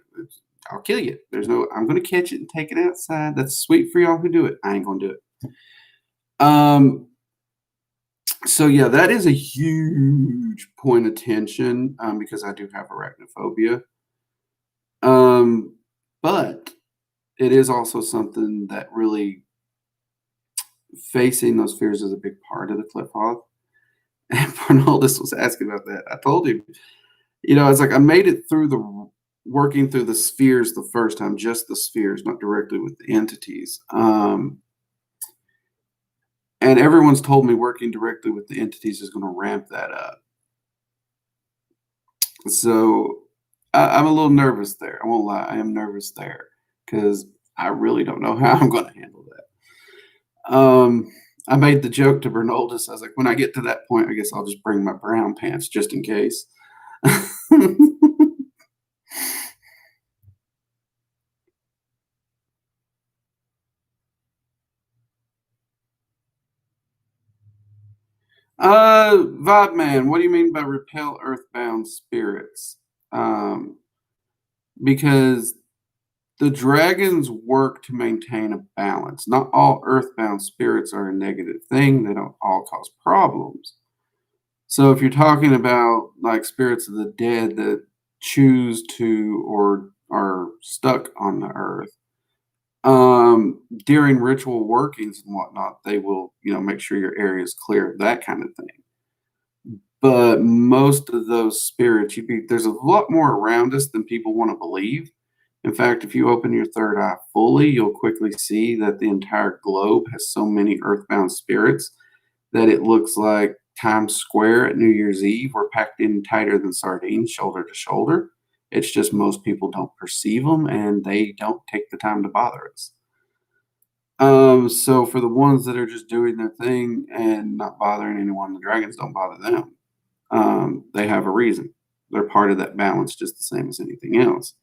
I'll kill you. There's no, I'm going to catch it and take it outside. That's sweet for y'all who do it. I ain't going to do it. So yeah, that is a huge point of tension because I do have arachnophobia. But it is also something that really facing those fears is a big part of the cliff hop. And Arnoldus was asking about that. I told him, it's like I made it through the working through the spheres the first time, just the spheres, not directly with the entities. And everyone's told me working directly with the entities is going to ramp that up. So I'm a little nervous there. I won't lie. I am nervous there because I really don't know how I'm going to handle that. I made the joke to Bernaldus. I was like, when I get to that point, I guess I'll just bring my brown pants just in case. Vibe Man, what do you mean by repel earthbound spirits? Because the dragons work to maintain a balance. Not all earthbound spirits are a negative thing. They don't all cause problems. So if you're talking about like spirits of the dead that choose to or are stuck on the earth, during ritual workings and whatnot, they will, make sure your area is clear, that kind of thing. But most of those spirits, there's a lot more around us than people want to believe. In fact, if you open your third eye fully, you'll quickly see that the entire globe has so many earthbound spirits that it looks like Times Square at New Year's Eve. We're packed in tighter than sardines, shoulder to shoulder. It's just most people don't perceive them and they don't take the time to bother us. So for the ones that are just doing their thing and not bothering anyone, the dragons don't bother them. They have a reason. They're part of that balance just the same as anything else.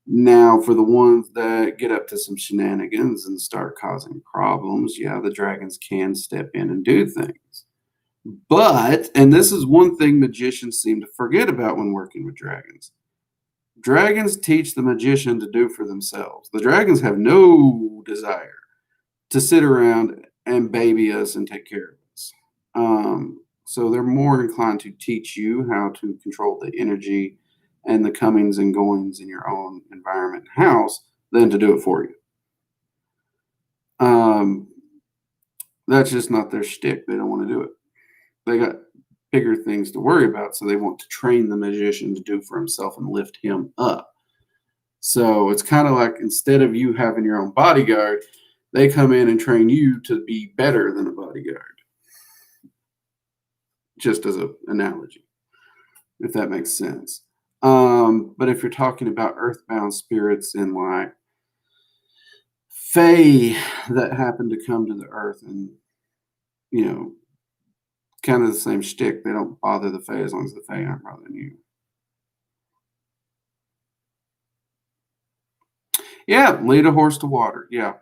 Now, for the ones that get up to some shenanigans and start causing problems, yeah, the dragons can step in and do things. But, and this is one thing magicians seem to forget about when working with dragons. Dragons teach the magician to do for themselves. The dragons have no desire to sit around and baby us and take care of us. So they're more inclined to teach you how to control the energy and the comings and goings in your own environment and house than to do it for you. That's just not their shtick. They don't want to do it. They got bigger things to worry about, so they want to train the magician to do for himself and lift him up. So it's kind of like instead of you having your own bodyguard, they come in and train you to be better than a bodyguard. Just as an analogy, if that makes sense. But if you're talking about earthbound spirits and like fae that happen to come to the earth and, kind of the same shtick, they don't bother the fae as long as the fae aren't bothering you. Yeah, lead a horse to water. Yeah.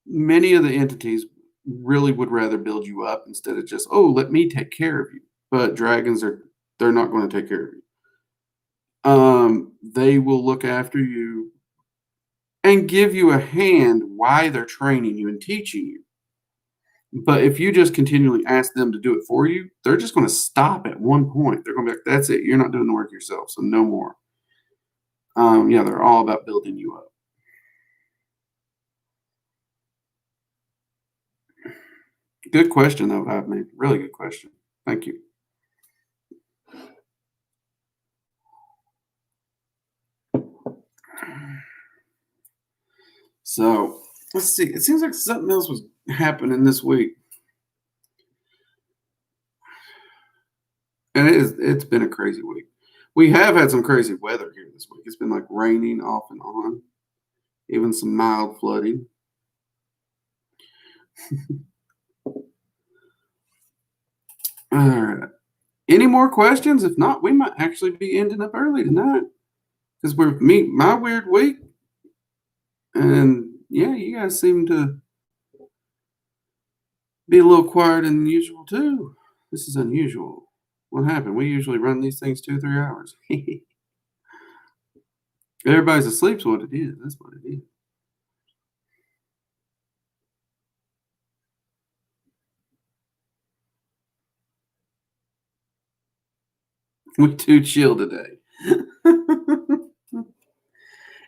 Many of the entities really would rather build you up instead of just, oh, let me take care of you. But dragons they're not going to take care of you. They will look after you and give you a hand while they're training you and teaching you. But if you just continually ask them to do it for you, they're just going to stop at one point. They're going to be like, "That's it. You're not doing the work yourself, so no more." Yeah, they're all about building you up. Good question, though, man. Really good question. Thank you. So let's see. It seems like something else was happening this week, and it's been a crazy week. We have had some crazy weather here this week. It's been like raining off and on, even some mild flooding. All right. Any more questions? If not, we might actually be ending up early tonight because we're my weird week, and yeah, you guys seem to be a little quieter than usual too. This is unusual. What happened? We usually run these things 2-3 hours. Everybody's asleep, so what it is. That's what it is. We too chill today.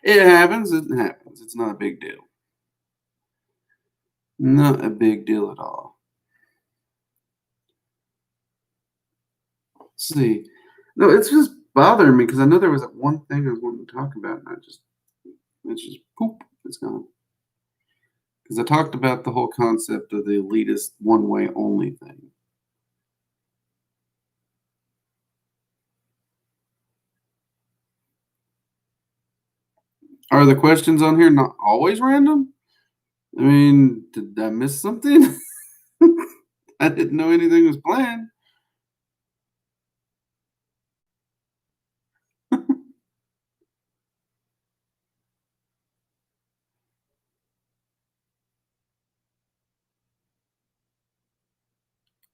It happens. It happens. It's not a big deal. Not a big deal at all. Let's see. No, it's just bothering me because I know there was that one thing I was wanting to talk about, and it's just poop. It's gone. Because I talked about the whole concept of the elitist one way only thing. Are the questions on here not always random? I mean, did I miss something? I didn't know anything was planned.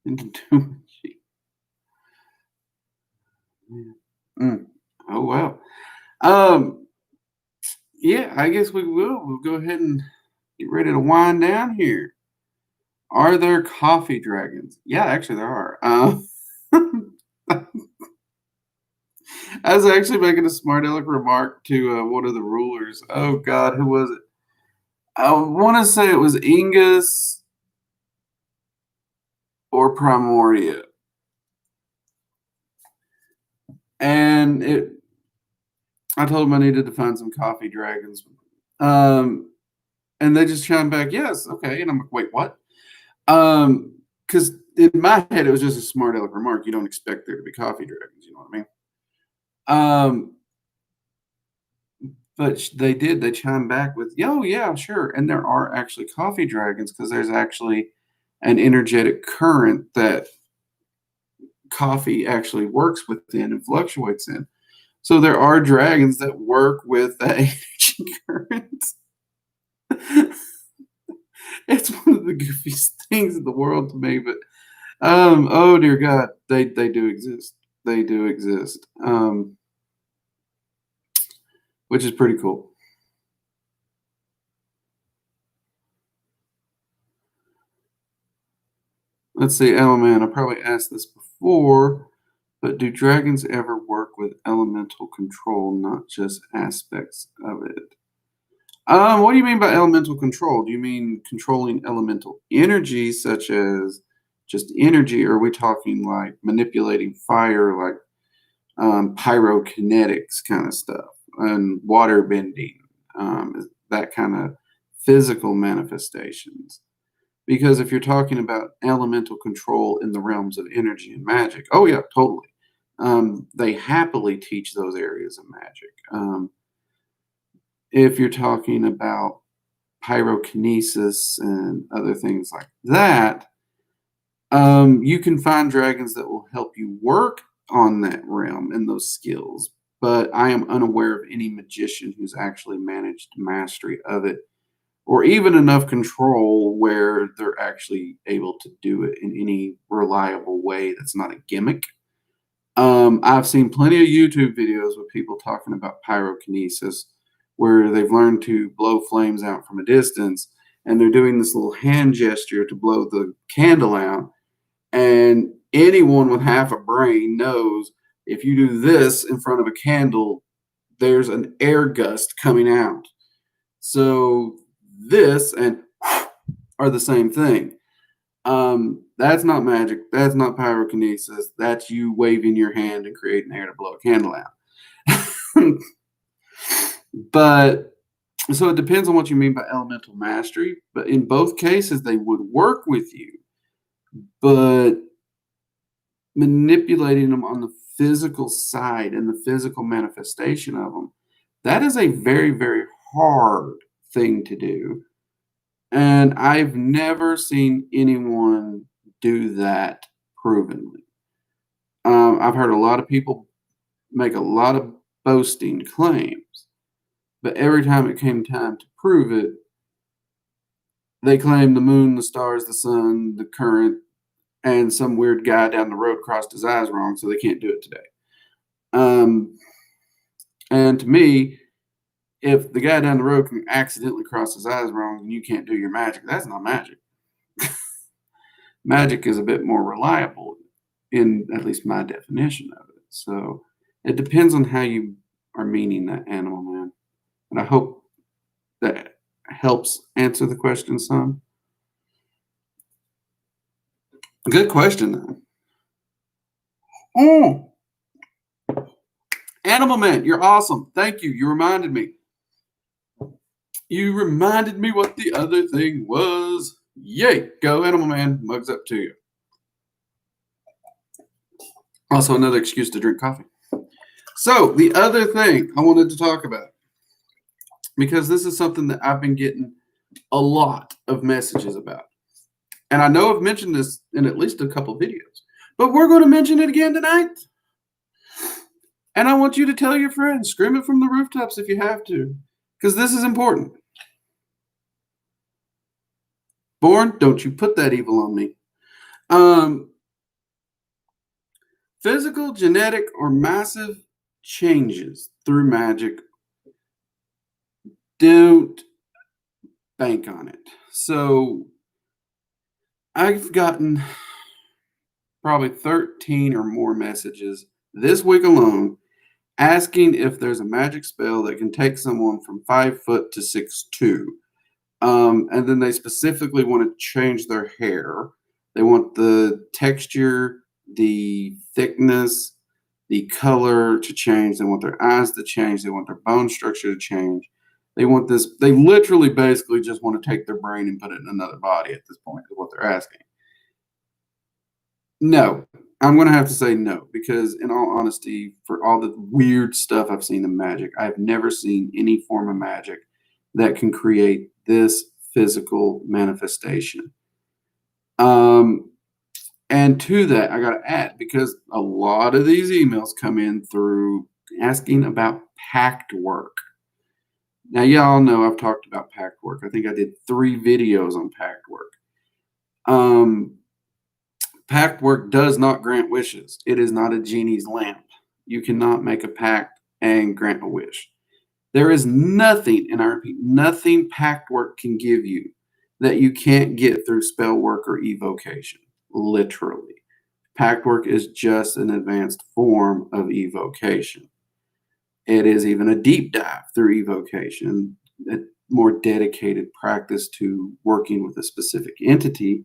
Into too much. Mm. Oh wow. Um, yeah, I guess we will. We'll go ahead and get ready to wind down here. Are there coffee dragons? Yeah, actually there are. I was actually making a smart aleck remark to one of the rulers. Oh God, who was it? I want to say it was Ingus or Primoria, and I told him I needed to find some coffee dragons. And they just chimed back, yes, okay. And I'm like, wait, what? Because in my head, it was just a smart aleck remark. You don't expect there to be coffee dragons, you know what I mean? But they did. They chimed back with, "Yo, yeah, sure." And there are actually coffee dragons because there's actually an energetic current that coffee actually works within and fluctuates in. So there are dragons that work with that energy current. It's one of the goofiest things in the world to me, but oh dear God, they do exist. They do exist. Which is pretty cool. Let's see, oh man, I probably asked this before, but do dragons ever work with elemental control, not just aspects of it? What do you mean by elemental control? Do you mean controlling elemental energy, such as just energy, or are we talking like manipulating fire, like pyrokinetics kind of stuff, and water bending, that kind of physical manifestations? Because if you're talking about elemental control in the realms of energy and magic, oh yeah, totally. They happily teach those areas of magic. If you're talking about pyrokinesis and other things like that, you can find dragons that will help you work on that realm and those skills. But I am unaware of any magician who's actually managed mastery of it, or even enough control where they're actually able to do it in any reliable way that's not a gimmick. I've seen plenty of YouTube videos with people talking about pyrokinesis, where they've learned to blow flames out from a distance, and they're doing this little hand gesture to blow the candle out. And anyone with half a brain knows if you do this in front of a candle, there's an air gust coming out. So this and are the same thing. That's not magic. That's not pyrokinesis. That's you waving your hand and creating air to blow a candle out. But so it depends on what you mean by elemental mastery. But in both cases, they would work with you. But manipulating them on the physical side and the physical manifestation of them, that is a very, very hard thing to do. And I've never seen anyone do that provenly. I've heard a lot of people make a lot of boasting claims, but every time it came time to prove it, they claimed the moon, the stars, the sun, the current, and some weird guy down the road crossed his eyes wrong, so they can't do it today. And to me, if the guy down the road can accidentally cross his eyes wrong and you can't do your magic, that's not magic. Magic is a bit more reliable in at least my definition of it. So it depends on how you are meaning that, Animal Man. And I hope that helps answer the question some. Good question, though. Oh, Animal Man, you're awesome. Thank you. You reminded me. You reminded me what the other thing was. Yay. Go, Animal Man. Mugs up to you. Also, another excuse to drink coffee. So, the other thing I wanted to talk about, because this is something that I've been getting a lot of messages about. And I know I've mentioned this in at least a couple videos, but we're going to mention it again tonight. And I want you to tell your friends, scream it from the rooftops if you have to, because this is important. Born, don't you put that evil on me. Physical, genetic, or massive changes through magic, don't bank on it. So I've gotten probably 13 or more messages this week alone asking if there's a magic spell that can take someone from 5 foot to 6'2". And then they specifically want to change their hair. They want the texture, the thickness, the color to change. They want their eyes to change. They want their bone structure to change. They want this. They literally basically just want to take their brain and put it in another body at this point is what they're asking. No, I'm going to have to say no, because in all honesty, for all the weird stuff I've seen in magic, I've never seen any form of magic that can create this physical manifestation. And to that, I got to add, because a lot of these emails come in through asking about pact work. Now, y'all know I've talked about pact work. I think I did 3 videos on pact work. Pact work does not grant wishes. It is not a genie's lamp. You cannot make a pact and grant a wish. There is nothing, and I repeat, nothing pact work can give you that you can't get through spell work or evocation. Literally. Pact work is just an advanced form of evocation. It is even a deep dive through evocation, a more dedicated practice to working with a specific entity,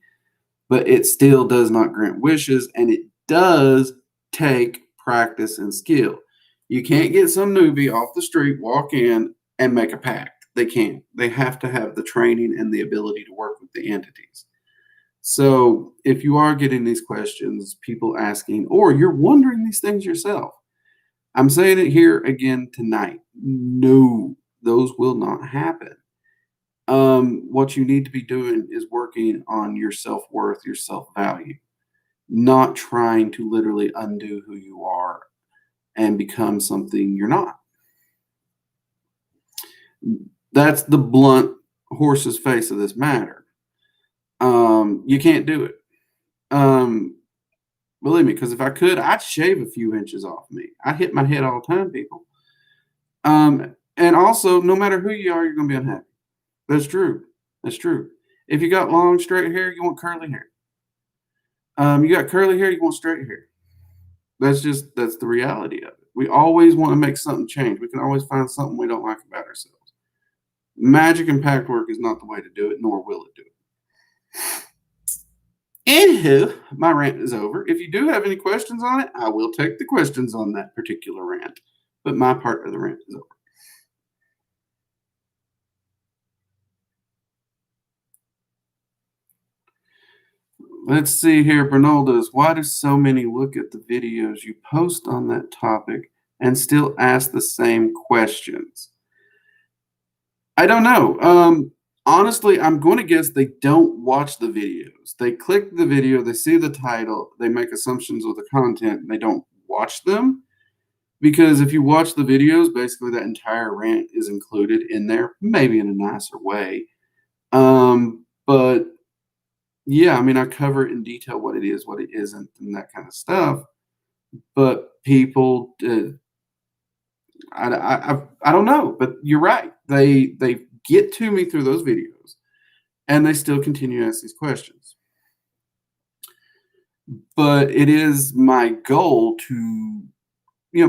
but it still does not grant wishes, and it does take practice and skill. You can't get some newbie off the street, walk in, and make a pact. They can't. They have to have the training and the ability to work with the entities. So if you are getting these questions, people asking, or you're wondering these things yourself, I'm saying it here again tonight. No, those will not happen. What you need to be doing is working on your self-worth, your self-value, not trying to literally undo who you are and become something you're not. That's the blunt horse's face of this matter. You can't do it. Believe me, because if I could, I'd shave a few inches off me. I hit my head all the time, people. And also, no matter who you are, you're gonna be unhappy. That's true. That's true. If you got long, straight hair, you want curly hair. You got curly hair, you want straight hair. That's the reality of it. We always want to make something change. We can always find something we don't like about ourselves. Magic and pact work is not the way to do it, nor will it do it. Anywho, my rant is over. If you do have any questions on it, I will take the questions on that particular rant. But my part of the rant is over. Let's see here, Bernaldo's. Why do so many look at the videos you post on that topic and still ask the same questions? I don't know. Honestly, I'm going to guess they don't watch the videos. They click the video, they see the title, they make assumptions with the content, and they don't watch them. Because if you watch the videos, basically that entire rant is included in there, maybe in a nicer way. But yeah, I mean, I cover in detail what it is, what it isn't, and that kind of stuff. But people, I don't know. But you're right. They get to me through those videos, and they still continue to ask these questions. But it is my goal to,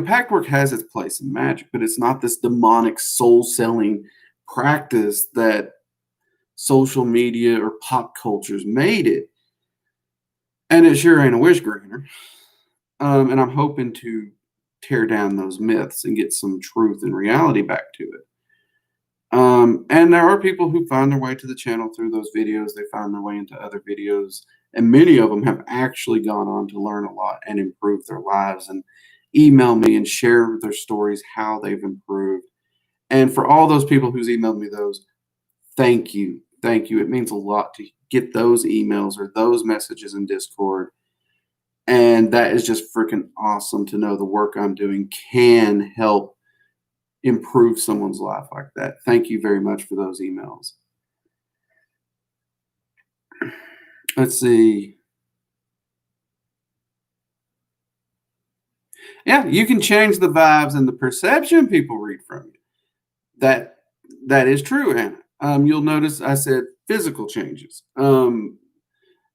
pact work has its place in magic, but it's not this demonic soul selling practice that social media or pop culture's made it. And it sure ain't a wish granter. And I'm hoping to tear down those myths and get some truth and reality back to it. And there are people who find their way to the channel through those videos. They find their way into other videos. And many of them have actually gone on to learn a lot and improve their lives and email me and share their stories, how they've improved. And for all those people who's emailed me those, thank you. Thank you. It means a lot to get those emails or those messages in Discord. And that is just freaking awesome to know the work I'm doing can help improve someone's life like that. Thank you very much for those emails. Let's see. Yeah, you can change the vibes and the perception people read from you. That is true, Anna. You'll notice I said physical changes.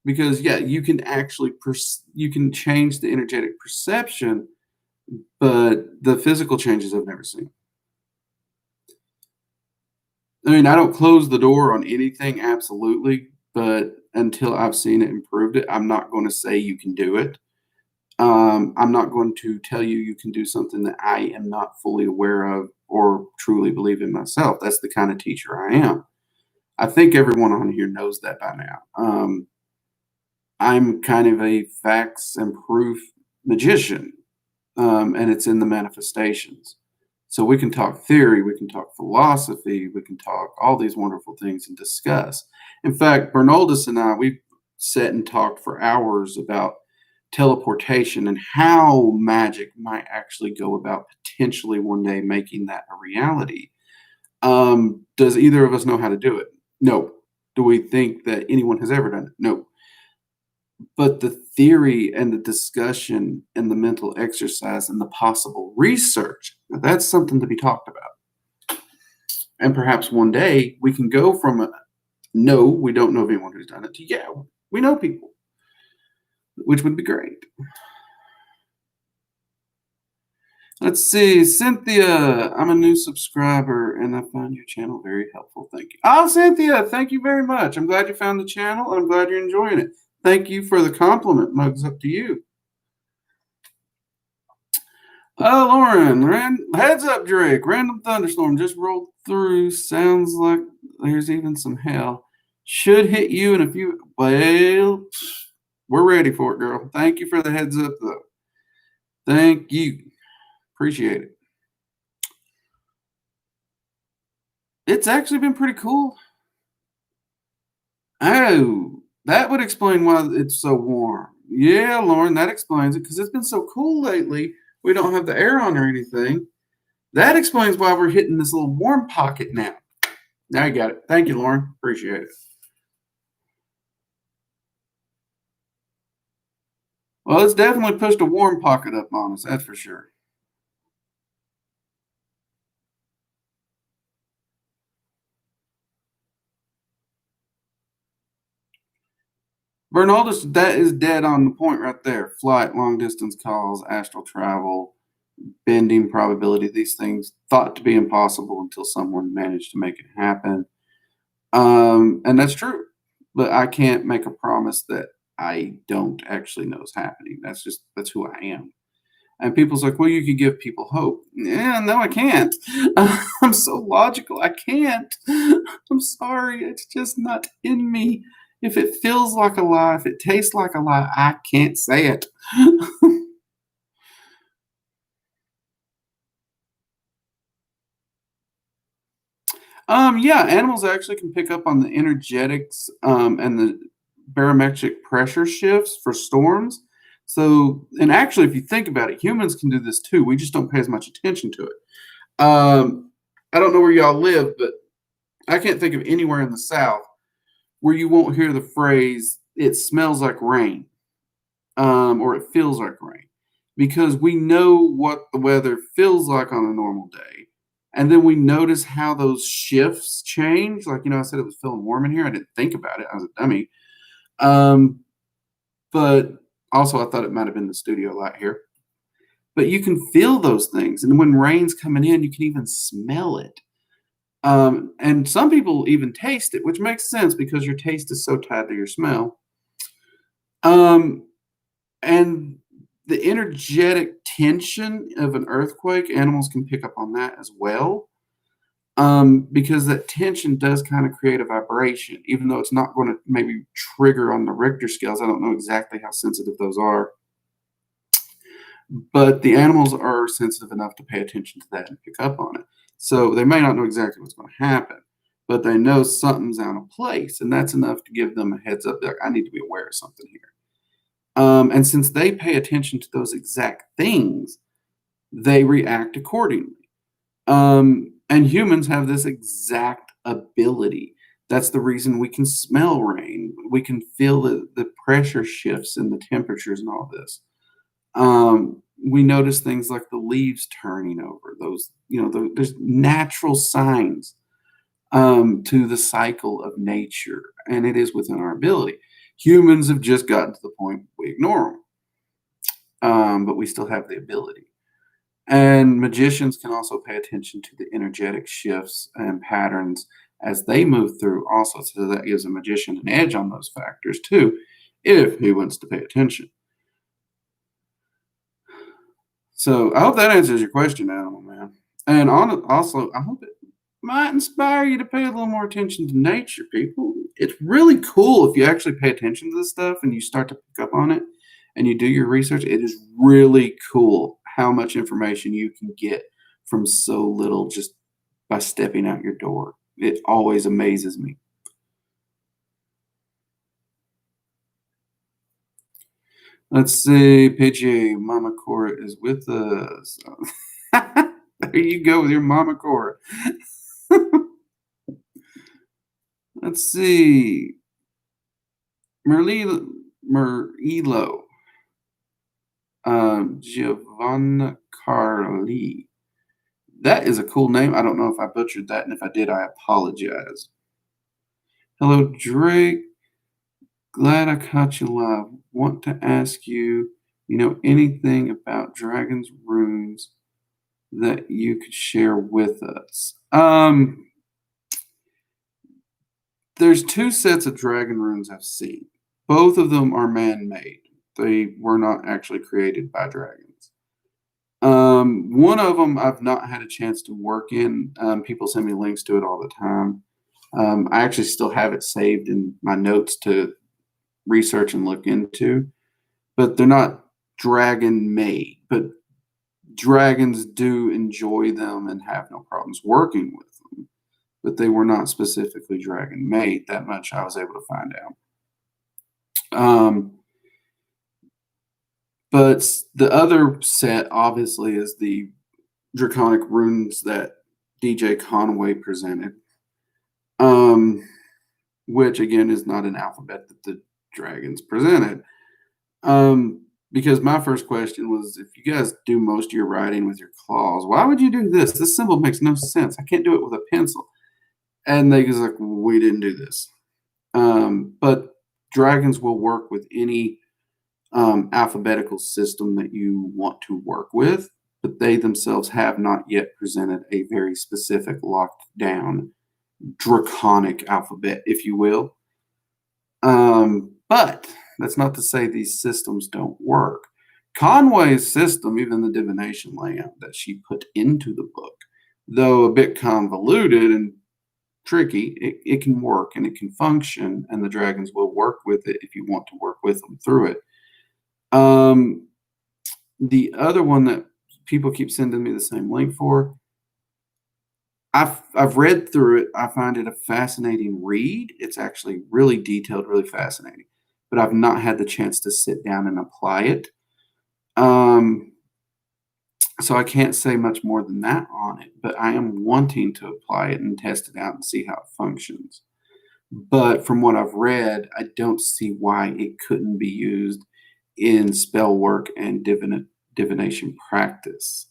Because yeah, you can actually you can change the energetic perception, but the physical changes I've never seen. I mean, I don't close the door on anything, absolutely, but until I've seen it improved it, I'm not going to say you can do it. I'm not going to tell you you can do something that I am not fully aware of or truly believe in myself. That's the kind of teacher I am. I think everyone on here knows that by now. I'm kind of a facts and proof magician, and it's in the manifestations. So we can talk theory, we can talk philosophy, we can talk all these wonderful things and discuss. In fact, Bernaldus and I, we've sat and talked for hours about teleportation and how magic might actually go about potentially one day making that a reality. Does either of us know how to do it? No. Do we think that anyone has ever done it? No. But the theory and the discussion and the mental exercise and the possible research, that's something to be talked about. And perhaps one day we can go from a no, we don't know of anyone who's done it, to yeah, we know people, which would be great. Let's see, Cynthia, I'm a new subscriber and I find your channel very helpful. Thank you. Oh, Cynthia, thank you very much. I'm glad you found the channel and I'm glad you're enjoying it. Thank you for the compliment. Mugs up to you. Oh, Lauren, heads up, Drake. Random thunderstorm just rolled through. Sounds like there's even some hail. Should hit you in a few. Well, we're ready for it, girl. Thank you for the heads up, though. Thank you. Appreciate it. It's actually been pretty cool. Oh, that would explain why it's so warm. Yeah, Lauren, that explains it because it's been so cool lately. We don't have the air on or anything. That explains why we're hitting this little warm pocket now. Now you got it. Thank you, Lauren. Appreciate it. Well, it's definitely pushed a warm pocket up on us, that's for sure. Bernaldus, that is dead on the point right there. Flight, long distance calls, astral travel, bending probability, these things thought to be impossible until someone managed to make it happen. And that's true. But I can't make a promise that I don't actually know is happening. That's who I am. And people's like, well, you could give people hope. Yeah, no, I can't. I'm so logical. I can't. I'm sorry. It's just not in me. If it feels like a lie, if it tastes like a lie, I can't say it. Yeah, animals actually can pick up on the energetics and the barometric pressure shifts for storms. So, and actually, if you think about it, humans can do this too. We just don't pay as much attention to it. I don't know where y'all live, but I can't think of anywhere in the South where you won't hear the phrase, it smells like rain, or it feels like rain, because we know what the weather feels like on a normal day. And then we notice how those shifts change. Like, I said it was feeling warm in here. I didn't think about it. I was a dummy. Um, but also, I thought it might have been the studio light here. But you can feel those things. And when rain's coming in, you can even smell it. And some people even taste it, which makes sense because your taste is so tied to your smell. Um, and the energetic tension of an earthquake, animals can pick up on that as well. Because that tension does kind of create a vibration, even though it's not going to maybe trigger on the Richter scales. I don't know exactly how sensitive those are, but the animals are sensitive enough to pay attention to that and pick up on it. So they may not know exactly what's going to happen, but they know something's out of place, and that's enough to give them a heads up. Like, I need to be aware of something here. And since they pay attention to those exact things, they react accordingly. And humans have this exact ability. That's the reason we can smell rain. We can feel the pressure shifts and the temperatures and all this. We notice things like the leaves turning over. Those, there's natural signs to the cycle of nature, and it is within our ability. Humans have just gotten to the point we ignore them, but we still have the ability. And magicians can also pay attention to the energetic shifts and patterns as they move through, also. So that gives a magician an edge on those factors too, if he wants to pay attention. So I hope that answers your question, Animal Man. And also, I hope it might inspire you to pay a little more attention to nature, people. It's really cool if you actually pay attention to this stuff and you start to pick up on it and you do your research. It is really cool how much information you can get from so little just by stepping out your door. It always amazes me. Let's see, PG, Mama Cora is with us. There you go with your Mama Cora. Let's see. Merilo, Giovanna Carli. That is a cool name. I don't know if I butchered that, and if I did, I apologize. Hello, Drake. Glad I caught you live. Want to ask you, anything about Dragon's Runes that you could share with us? There's two sets of Dragon Runes I've seen. Both of them are man-made. They were not actually created by dragons. One of them I've not had a chance to work in. People send me links to it all the time. I actually still have it saved in my notes to research and look into, but they're not dragon made. But dragons do enjoy them and have no problems working with them. But they were not specifically dragon made. That much I was able to find out. But the other set, obviously, is the Draconic Runes that DJ Conway presented, which, again, is not an alphabet that the dragons presented. Because my first question was, if you guys do most of your writing with your claws, why would you do this? This symbol makes no sense. I can't do it with a pencil. And they was like, we didn't do this. But dragons will work with any alphabetical system that you want to work with, but they themselves have not yet presented a very specific, locked down, draconic alphabet, if you will. But that's not to say these systems don't work. Conway's system, even the divination layout that she put into the book, though a bit convoluted and tricky, it can work and it can function, and the dragons will work with it if you want to work with them through it. The other one that people keep sending me the same link for, I've read through it. I find it a fascinating read. It's actually really detailed, really fascinating, but I've not had the chance to sit down and apply it. So I can't say much more than that on it, but I am wanting to apply it and test it out and see how it functions. But from what I've read, I don't see why it couldn't be used in spell work and divination practice,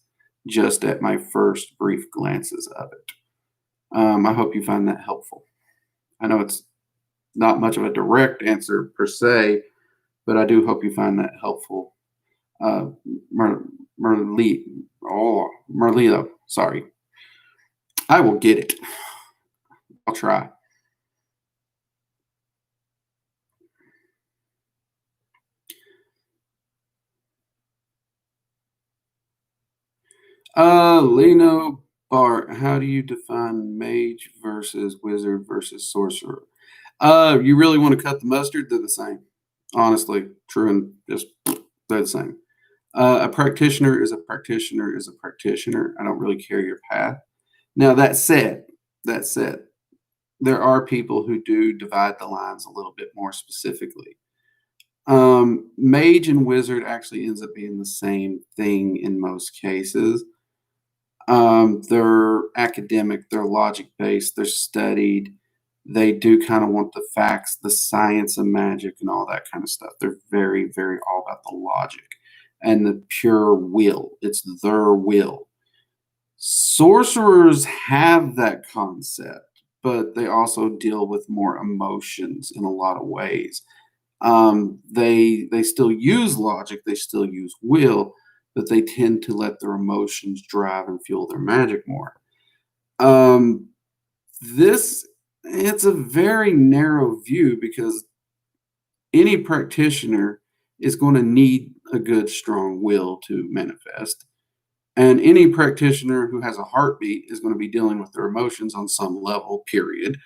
just at my first brief glances of it. I hope you find that helpful. I know it's not much of a direct answer per se, but I do hope you find that helpful. Merlito, sorry. I will get it. I'll try. Leno Bart, how do you define mage versus wizard versus sorcerer? You really want to cut the mustard? They're the same. Honestly, true and just they're the same. A practitioner is a practitioner is a practitioner. I don't really care your path. Now that said, there are people who do divide the lines a little bit more specifically. Mage and wizard actually ends up being the same thing in most cases. They're academic, they're logic based, they're studied. They do kind of want the facts, the science of magic, and all that kind of stuff. They're very, very all about the logic and the pure will. It's their will. Sorcerers have that concept, but they also deal with more emotions in a lot of ways. They still use logic, they still use will, but they tend to let their emotions drive and fuel their magic more. This it's a very narrow view because any practitioner is going to need a good, strong will to manifest. And any practitioner who has a heartbeat is going to be dealing with their emotions on some level, period.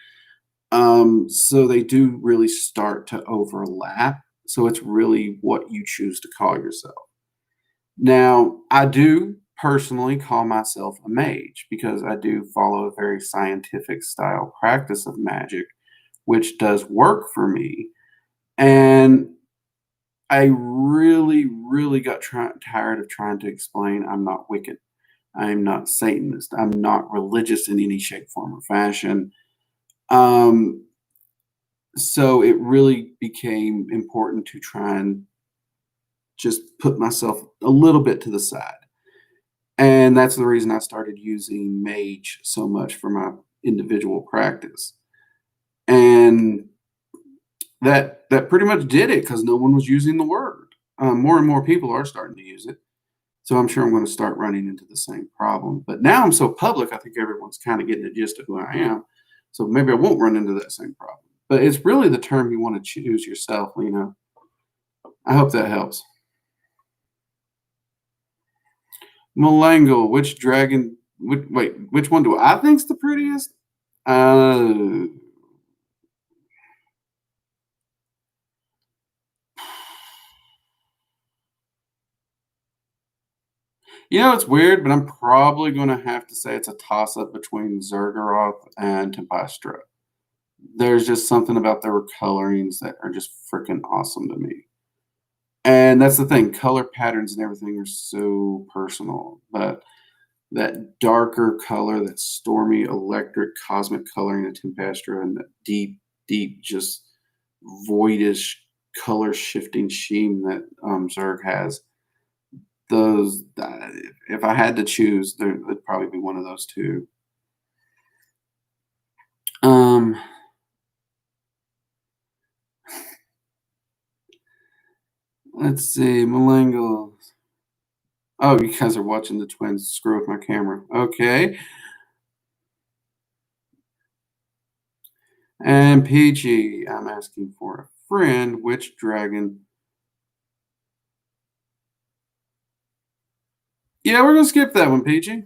So they do really start to overlap. So it's really what you choose to call yourself. Now, I do personally call myself a mage because I do follow a very scientific style practice of magic, which does work for me. And I really, really got tired of trying to explain I'm not wicked. I'm not Satanist. I'm not religious in any shape, form, or fashion. Um, so it really became important to try and just put myself a little bit to the side. And that's the reason I started using Mage so much for my individual practice. And that pretty much did it because no one was using the word. More and more people are starting to use it. So I'm sure I'm going to start running into the same problem. But now I'm so public, I think everyone's kind of getting the gist of who I am. So maybe I won't run into that same problem. But it's really the term you want to choose yourself, you know. I hope that helps. Malango, which dragon? Wait, which one do I think's the prettiest? Uh, it's weird, but I'm probably going to have to say it's a toss up between Zergaroth and Tempestra. There's just something about their colorings that are just freaking awesome to me. And that's the thing, color patterns and everything are so personal, but that darker color, that stormy electric cosmic coloring of Tempestra and that deep, deep, just voidish color shifting sheen that Zerg has. Those, if I had to choose, there would probably be one of those two. Let's see, Malango. Oh, you guys are watching the twins screw with my camera. Okay. And Peachy, I'm asking for a friend. Which dragon? Yeah, we're gonna skip that one, Peachy.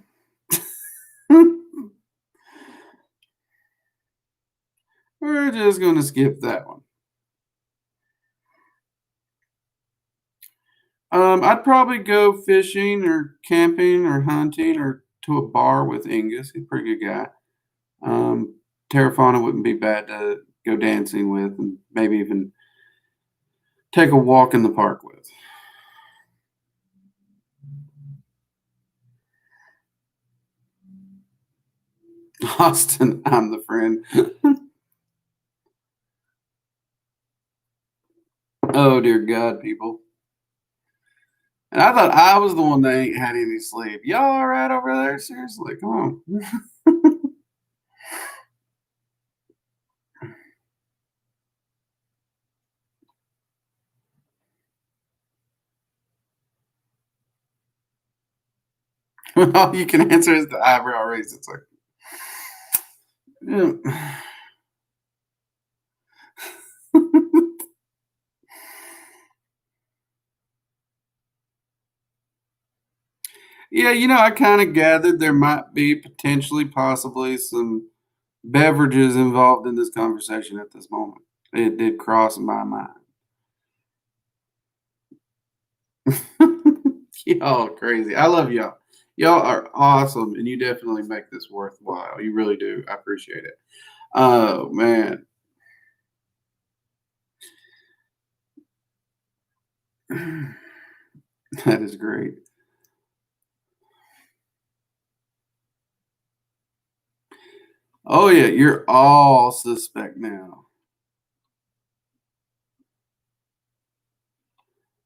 We're just gonna skip that one. I'd probably go fishing or camping or hunting or to a bar with Angus. He's a pretty good guy. Terrafana wouldn't be bad to go dancing with and maybe even take a walk in the park with. Austin, I'm the friend. Oh, dear God, people. And I thought I was the one that ain't had any sleep. Y'all all right over there? Seriously, come on. All you can answer is the eyebrow raise. It's like, yeah. Yeah, I kind of gathered there might be potentially, possibly some beverages involved in this conversation at this moment. It did cross my mind. Y'all are crazy. I love y'all. Y'all are awesome, and you definitely make this worthwhile. You really do. I appreciate it. Oh, man. That is great. Oh, yeah, you're all suspect now.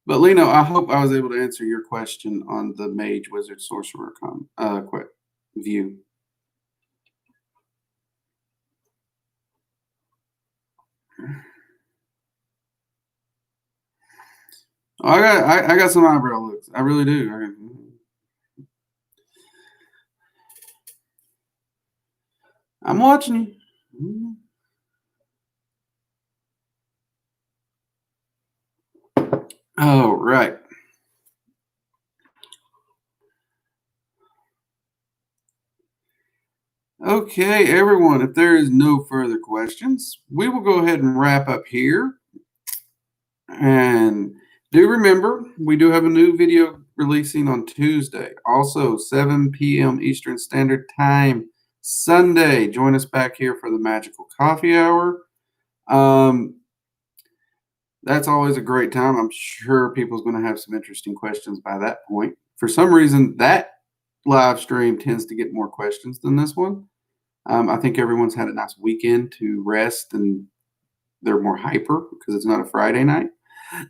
But Lino, I hope I was able to answer your question on the Mage, Wizard, Sorcerer view. Oh, I got some eyebrow looks. I really do. I'm watching you. Oh, right. Okay, everyone, if there is no further questions, we will go ahead and wrap up here. And do remember, we do have a new video releasing on Tuesday. Also, 7 p.m. Eastern Standard Time, Sunday. Join us back here for the Magical Coffee Hour. That's always a great time. I'm sure people's going to have some interesting questions by that point. For some reason, that live stream tends to get more questions than this one. I think everyone's had a nice weekend to rest and they're more hyper because it's not a Friday night,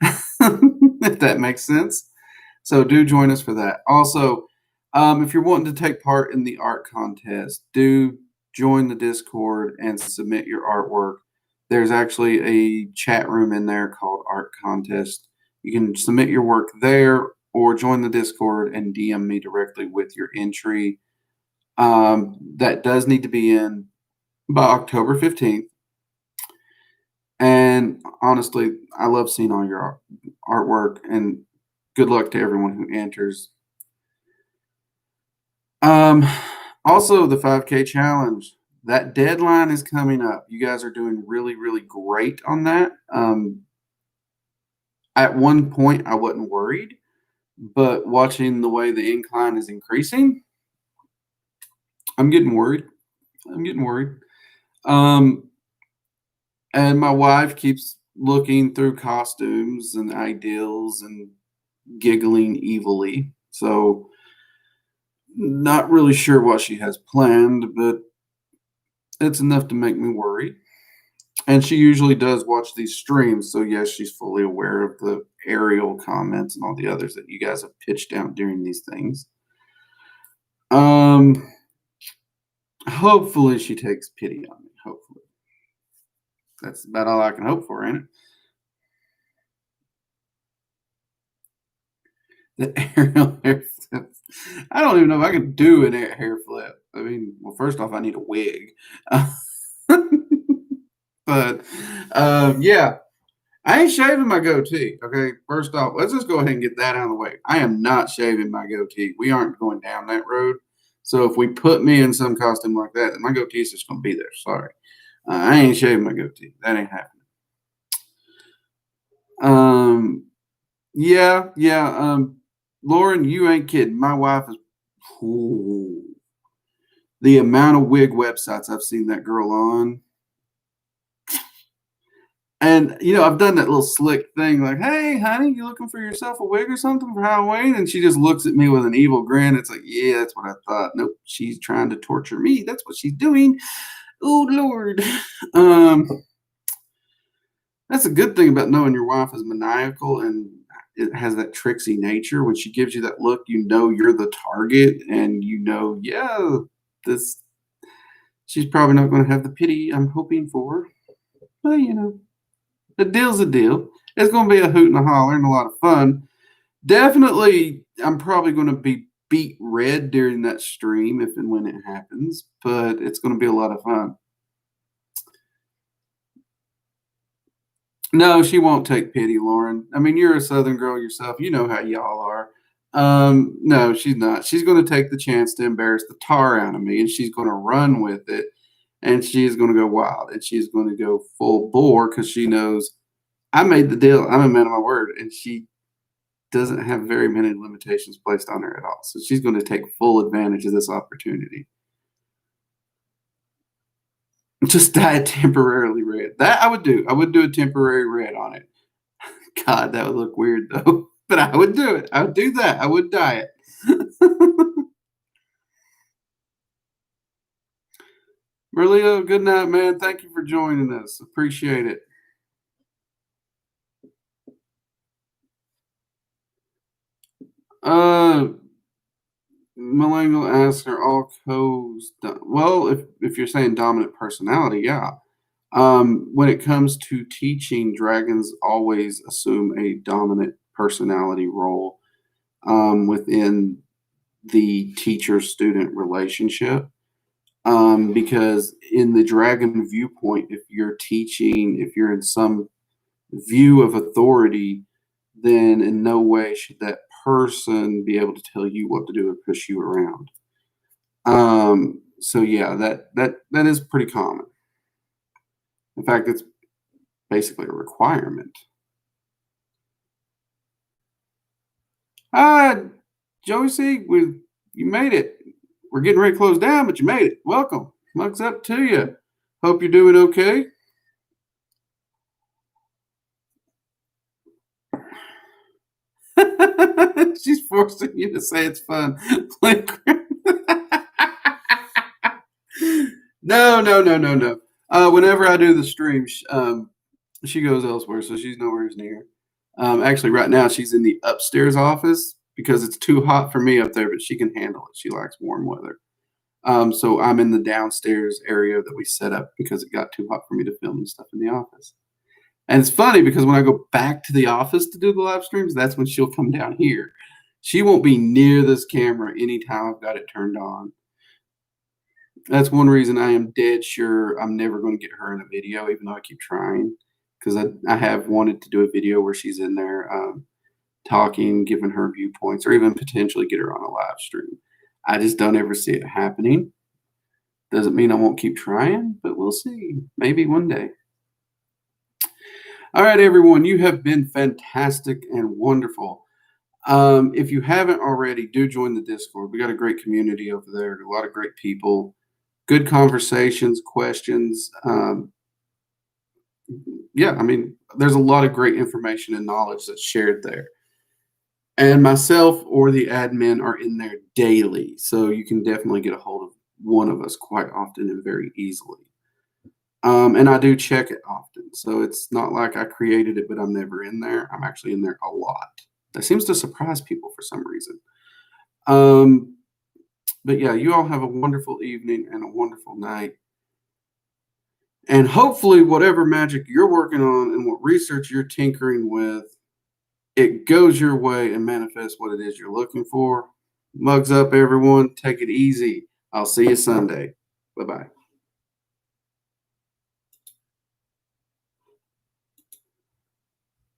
if that makes sense. So do join us for that. Also, if you're wanting to take part in the art contest, do join the Discord and submit your artwork. There's actually a chat room in there called Art Contest. You can submit your work there or join the Discord and DM me directly with your entry. That does need to be in by October 15th. And honestly, I love seeing all your artwork and good luck to everyone who enters. Also, the 5K challenge. That deadline is coming up. You guys are doing really, really great on that. At one point, I wasn't worried, but watching the way the incline is increasing, I'm getting worried. And my wife keeps looking through costumes and ideals and giggling evilly. So, not really sure what she has planned, but it's enough to make me worry. And she usually does watch these streams, so yes, she's fully aware of the aerial comments and all the others that you guys have pitched out during these things. Um, hopefully she takes pity on me. Hopefully. That's about all I can hope for, ain't it? The aerial hair flips. I don't even know if I can do an hair flip. I mean, well, first off, I need a wig. But yeah, I ain't shaving my goatee. Okay, first off, let's just go ahead and get that out of the way. I am not shaving my goatee. We aren't going down that road. So if we put me in some costume like that, then my goatee is just going to be there. Sorry, I ain't shaving my goatee. That ain't happening. Yeah, yeah. Lauren, you ain't kidding. My wife is. Ooh, the amount of wig websites I've seen that girl on. And I've done that little slick thing like, "Hey, honey, you looking for yourself a wig or something for Halloween?" And she just looks at me with an evil grin. It's like, yeah, that's what I thought. Nope, she's trying to torture me. That's what she's doing. Oh Lord. Um, that's a good thing about knowing your wife is maniacal and it has that tricksy nature. When she gives you that look, you're the target, and yeah, this she's probably not going to have the pity I'm hoping for. But a deal's a deal. It's going to be a hoot and a holler and a lot of fun. Definitely, I'm probably going to be beat red during that stream if and when it happens, but it's going to be a lot of fun. No, she won't take pity, Lauren. I mean, you're a Southern girl yourself. You know how y'all are. No, she's not. She's going to take the chance to embarrass the tar out of me, and she's going to run with it, and she's going to go wild, and she's going to go full bore because she knows I made the deal. I'm a man of my word, and she doesn't have very many limitations placed on her at all. So she's going to take full advantage of this opportunity. Just dye it temporarily red. That I would do. I would do a temporary red on it. God, that would look weird though. But I would do it. I would do that. I would dye it. Merlio, good night, man. Thank you for joining us. Appreciate it. Malango asks, are all codes well, if you're saying dominant personality, yeah. When it comes to teaching, dragons always assume a dominant personality role within the teacher-student relationship. Because in the dragon viewpoint, if you're teaching, if you're in some view of authority, then in no way should that person be able to tell you what to do and push you around. So yeah, that is pretty common. In fact, it's basically a requirement. Joey C, you made it. We're getting ready to close down, but you made it. Welcome. Mugs up to you. Hope you're doing okay. She's forcing you to say it's fun. No. Whenever I do the stream, she goes elsewhere, so she's nowhere near. Actually, right now she's in the upstairs office because it's too hot for me up there, but she can handle it. She likes warm weather. So I'm in the downstairs area that we set up because it got too hot for me to film and stuff in the office. And it's funny because when I go back to the office to do the live streams, that's when she'll come down here. She won't be near this camera anytime I've got it turned on. That's one reason I am dead sure I'm never going to get her in a video, even though I keep trying. Because I have wanted to do a video where she's in there talking, giving her viewpoints, or even potentially get her on a live stream. I just don't ever see it happening. Doesn't mean I won't keep trying, but we'll see. Maybe one day. All right, everyone, you have been fantastic and wonderful. If you haven't already, do join the Discord. We got a great community over there, a lot of great people, good conversations, questions. Yeah, I mean, there's a lot of great information and knowledge that's shared there. And myself or the admin are in there daily, so you can definitely get a hold of one of us quite often and very easily. And I do check it often. So it's not like I created it, but I'm never in there. I'm actually in there a lot. That seems to surprise people for some reason. But yeah, you all have a wonderful evening and a wonderful night. And hopefully, whatever magic you're working on and what research you're tinkering with, it goes your way and manifests what it is you're looking for. Mugs up, everyone. Take it easy. I'll see you Sunday. Bye bye.